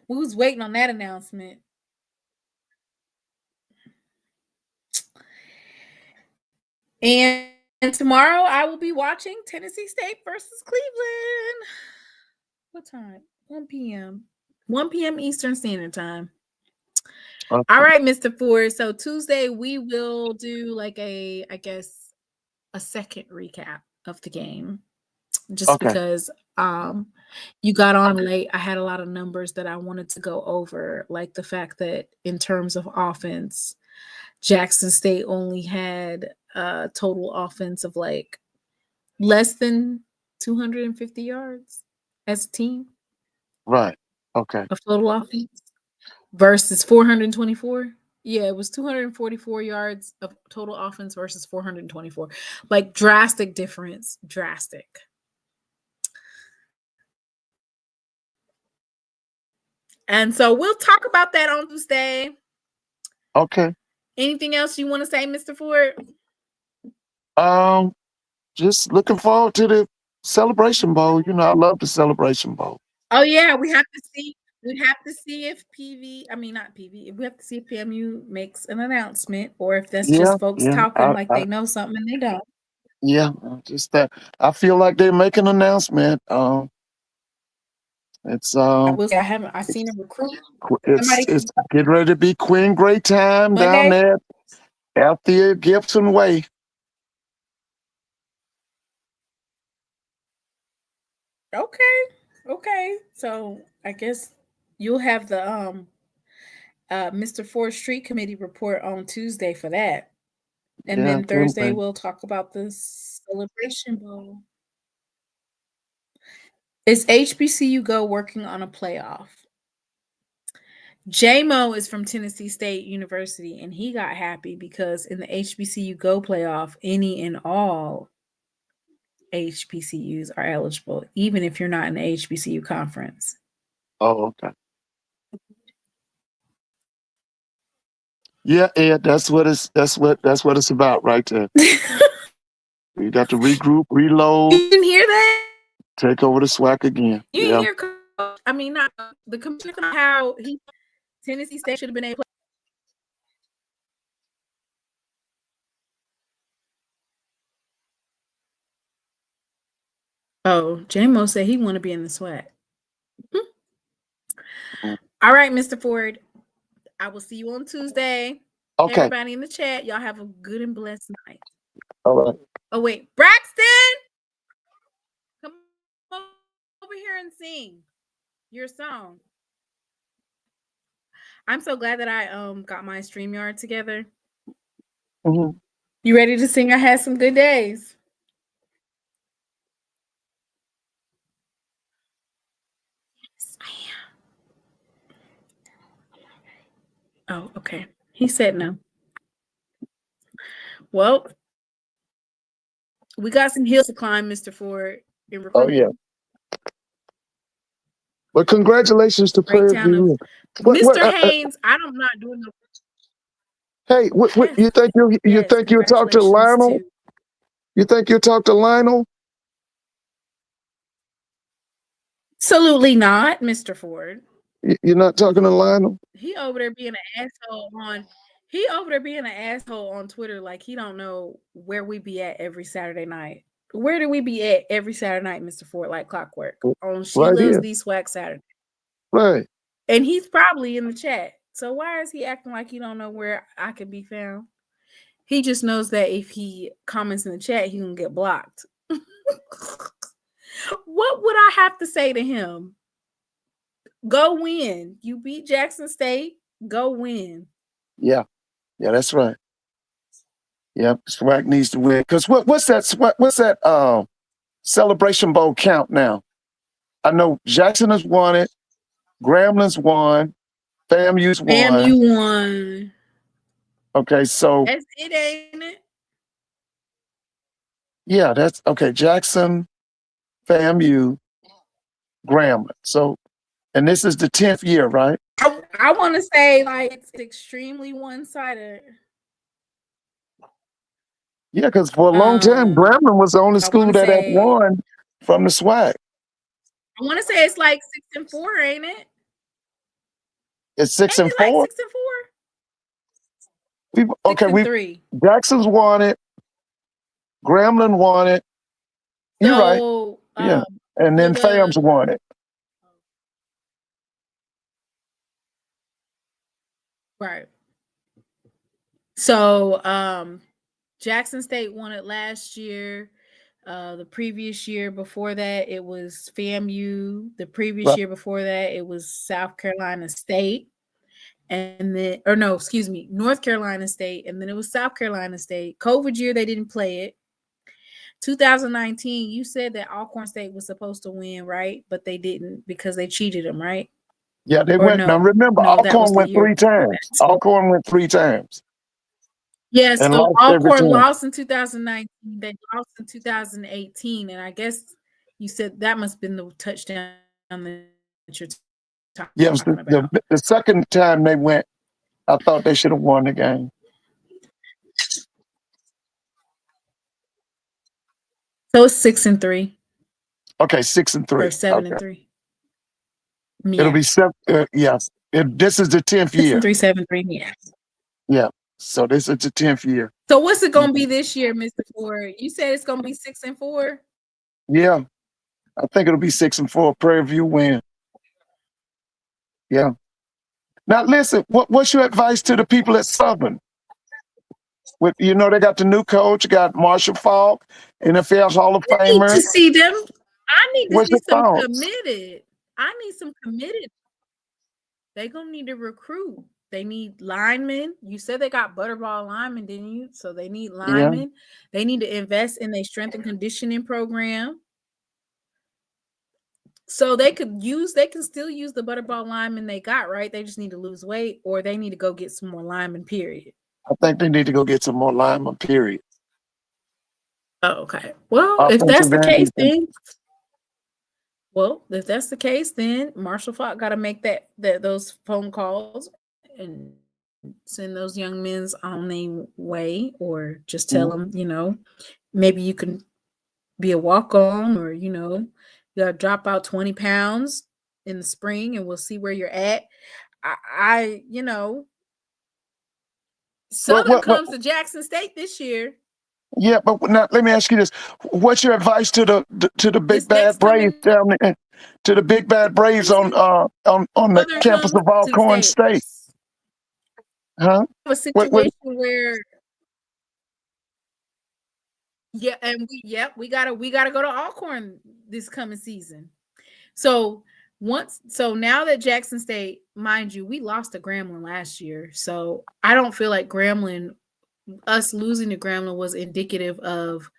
We was waiting on that announcement. And tomorrow I will be watching Tennessee State versus Cleveland. What time? 1 p.m. 1 p.m. Eastern Standard Time. Okay. All right, Mr. Ford. So Tuesday we will do like a second recap of the game. Just because you got on late. I had a lot of numbers that I wanted to go over, like the fact that in terms of offense, Jackson State only had a total offense of like less than 250 yards as a team. Right. Okay. Of total offense versus 424. Yeah, it was 244 yards of total offense versus 424. Like drastic difference. Drastic. And so we'll talk about that on Tuesday. Okay. Anything else you want to say, Mr. Ford? Just looking forward to the Celebration Bowl. You know, I love the Celebration Bowl. Oh yeah, we have to see if we have to see if PVAMU makes an announcement or if that's just folks talking like they know something and they don't. Yeah, just that. I feel like they make an announcement. It's I seen a recruit. It's getting ready to be Queen Great time down there at the Gibson Way. Okay. So I guess you'll have the Mr. Ford Street Committee report on Tuesday for that. And then Thursday we'll talk about the Celebration Bowl. Is HBCU Go working on a playoff? J-Mo is from Tennessee State University, and he got happy because in the HBCU Go playoff, any and all HBCUs are eligible, even if you're not in the HBCU conference. Oh, okay. Yeah, Ed, that's what it's about right there. You got to regroup, reload. You didn't hear that? Take over the SWAC again. You didn't hear not the commissioner how he Tennessee State should have been a play. Oh, J-Mo said he want to be in the SWAC. All right, Mr. Ford. I will see you on Tuesday. Okay. Everybody in the chat, y'all have a good and blessed night. All right. Oh, wait. Braxton! Come over here and sing your song. I'm so glad that I got my StreamYard together. Mm-hmm. You ready to sing? I had some good days. Yes, I am. Oh, okay. He said no. Well, we got some hills to climb, Mr. Ford. In recruiting. Oh, yeah. But congratulations to Great Prairie town View. of Mr. Haynes. I'm not doing no. Hey, what Yes, you think you think you'll talk to Lionel? to- You think you'll talk to Lionel? Absolutely not, Mr. Ford. You're not talking to Lionel? He over there being an asshole on. He over there being an asshole on Twitter, like he don't know where we be at every Saturday night. Where do we be at every Saturday night, Mr. Ford? Like clockwork on SheLovesThee SWAC Saturday. Right. And he's probably in the chat. So why is he acting like he don't know where I could be found? He just knows that if he comments in the chat, he can get blocked. What would I have to say to him? Go win. You beat Jackson State. Go win. Yeah. Yeah, that's right. Yep. SWAC needs to win. Because what's that Celebration Bowl count now? I know Jackson has won it, Gramblin's won, FAMU's won. FAMU won. Okay, so That's it, ain't it? yeah, that's okay. Jackson, FAMU, Grambling. So, and this is the 10th year, right? I want to say like it's extremely one-sided. Yeah, because for a long time, Grambling was the only school that had won from the SWAC. I want to say it's like 6-4, ain't it? It's 6-4. Like 6-4. Okay, 3. Jackson's won it. Grambling won it. You're right. Yeah, and then FAM's won it. Right. So Jackson State won it last year. The previous year before that, it was FAMU. The previous year before that, it was South Carolina State. And then, or no, excuse me, North Carolina State. And then it was South Carolina State. COVID year, they didn't play it. 2019, you said that Alcorn State was supposed to win, right? But they didn't because they cheated them, right? Yeah, they went. Now remember, Alcorn went 3 times. Alcorn went 3 times. Yes, so Alcorn lost in 2019. They lost in 2018, and I guess you said that must have been the touchdown that you're talking about. The second time they went, I thought they should have won the game. So it's 6-3. Okay, 6-3 or 7-3. Yeah. It'll be 7. Yes, this is the 10th year. 6-3, 7-3. Yeah. Yeah. So this is the 10th year. So what's it gonna be this year, Mr. Ford? You said it's gonna be 6-4. Yeah, I think it'll be 6-4. Prairie View win. Yeah. Now listen, what's your advice to the people at Southern? With they got the new coach, got Marshall Falk, NFL Hall of Famer. I need to see them. I need to see some thoughts? committed. I need some committed. They're gonna need to recruit. They need linemen. You said they got butterball linemen, didn't you? So they need linemen. Yeah. They need to invest in their strength and conditioning program. So they can still use the butterball linemen they got, right? They just need to lose weight, or they need to go get some more linemen, period. I think they need to go get some more linemen, period. Oh, okay. Well, if that's the case, then Marshall Falk got to make those phone calls and send those young men on their way, or just tell them, maybe you can be a walk-on, or you got to drop out 20 pounds in the spring, and we'll see where you're at. you know, Southern comes to Jackson State this year. Yeah, but now let me ask you this: what's your advice to the big This bad next Braves coming down there, to the big bad Braves on the Southern campus comes of to Alcorn State? Huh? a situation where we gotta go to Alcorn this coming season. So now that Jackson State, mind you, we lost to Grambling last year. So I don't feel like us losing to Grambling was indicative of,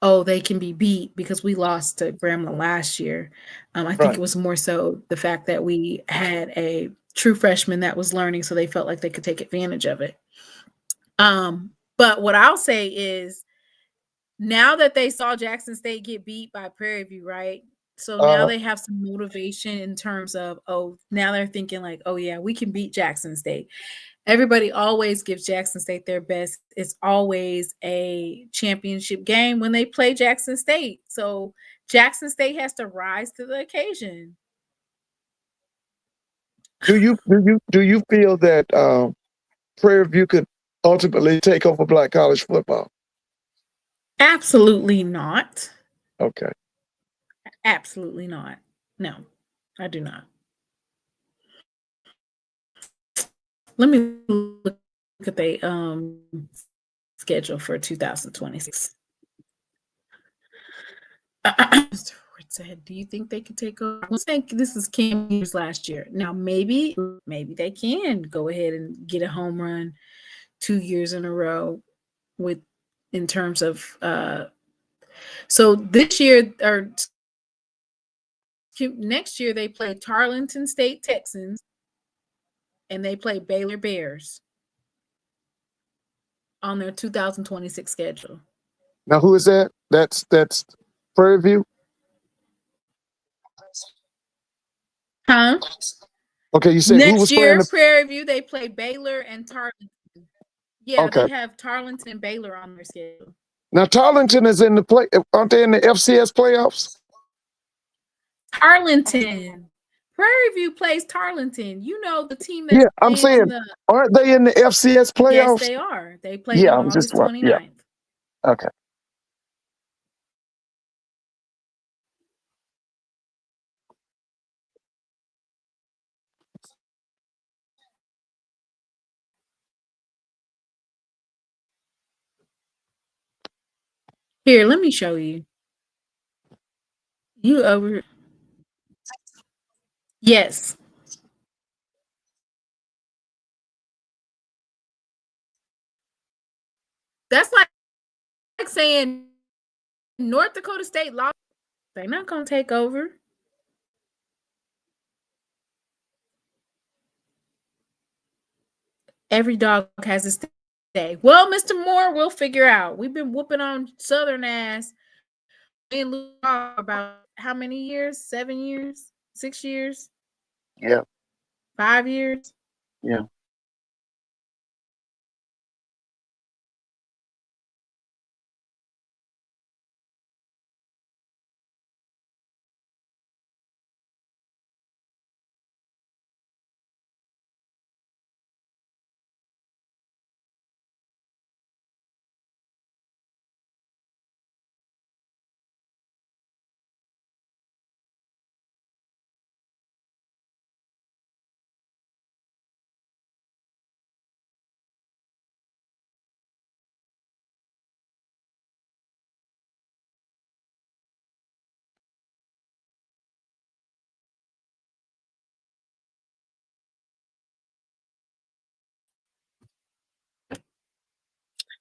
oh, they can be beat because we lost to Grambling last year. I think it was more so the fact that we had a true freshman that was learning, so they felt like they could take advantage of it. But what I'll say is, now that they saw Jackson State get beat by Prairie View, right? So now they have some motivation in terms of, now they're thinking like, oh yeah, we can beat Jackson State. Everybody always gives Jackson State their best. It's always a championship game when they play Jackson State. So Jackson State has to rise to the occasion. Do you feel that Prairie View could ultimately take over Black college football? Absolutely not. Okay. Absolutely not. No, I do not. Let me look at the schedule for 2026. Said, do you think they could take over? I think this is Cam Newton's last year. Now maybe they can go ahead and get a home run 2 years in a row in terms of so this year or next year they play Tarleton State Texans and they play Baylor Bears on their 2026 schedule. Now who is that? That's Prairie View? Huh? Okay, you said next who was year, playing Prairie View, they play Baylor and Tarleton. Yeah, okay. They have Tarleton and Baylor on their schedule. Now Tarleton is in the play. Aren't they in the FCS playoffs? Tarleton. Prairie View plays Tarleton. You know the team that's I'm saying, aren't they in the FCS playoffs? Yes, they are. They play on August 29th. Yeah. Okay. Here, let me show you. You over. Yes. That's like saying North Dakota State lost. They're not going to take over. Every dog has its day. Well, Mr. Moore, we'll figure out. We've been whooping on Southern ass about how many years? 7 years? 6 years? Yeah. 5 years? Yeah.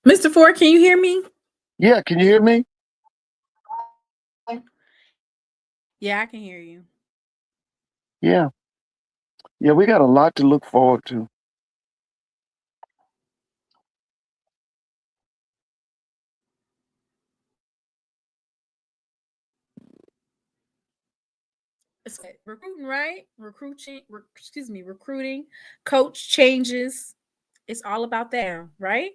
Mr. Ford, can you hear me? Yeah, can you hear me? Yeah, I can hear you. Yeah. Yeah, we got a lot to look forward to. It's recruiting, right? Recruiting. Coach changes. It's all about that, right?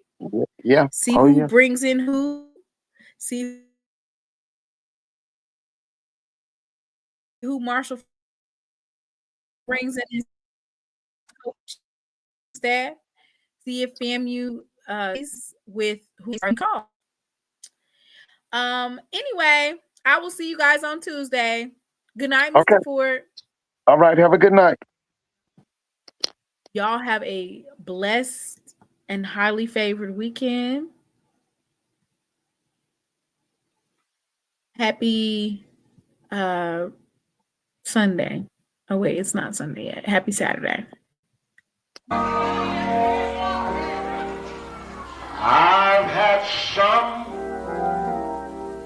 Yeah. See who brings in who. See who Marshall brings in coach staff, see if FAMU is with who's called. Anyway, I will see you guys on Tuesday. Good night, Mr. Ford. All right, have a good night. Y'all have a blessed and highly favored weekend. Happy Sunday. Oh wait, it's not Sunday yet. Happy Saturday. I've had some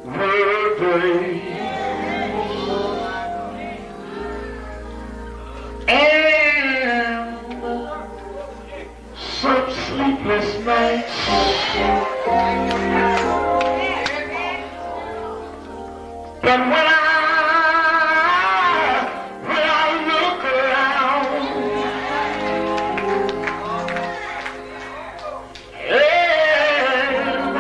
weary days and some sleepless nights. But when I look around, and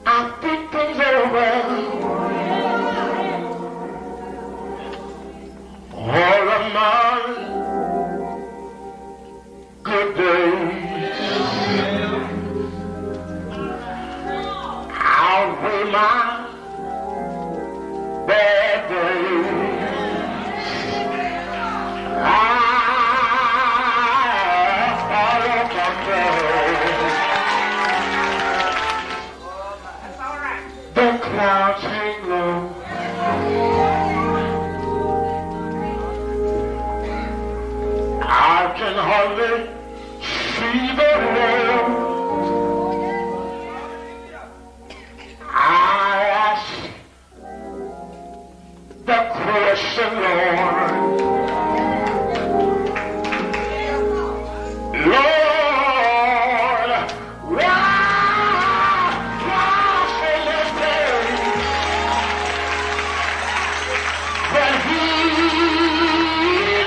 I think things over, all of my good days outweigh my bad days. The clouds hang low. I can hardly see the road. I ask the question, Lord. Lord, why so much pain? But He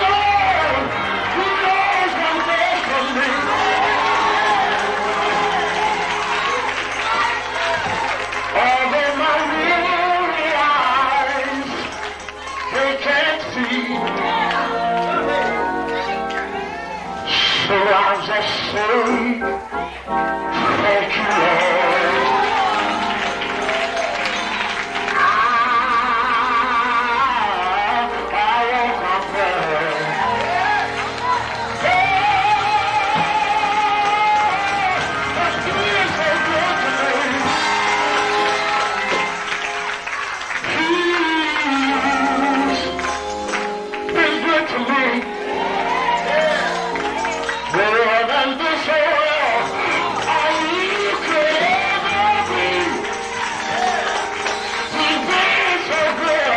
knows what's best for me. Although my weary eyes, they can't see, so I'll just say, thank you, Lord. I won't complain. That's been so good to me. He's been good to me. More than this world you could ever be. He's been so good.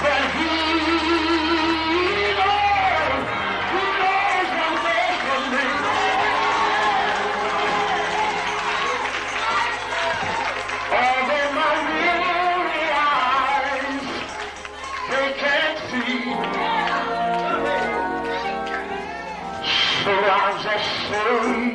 But He knows what's best for me. Although my weary eyes, they can't see, so I'll just say,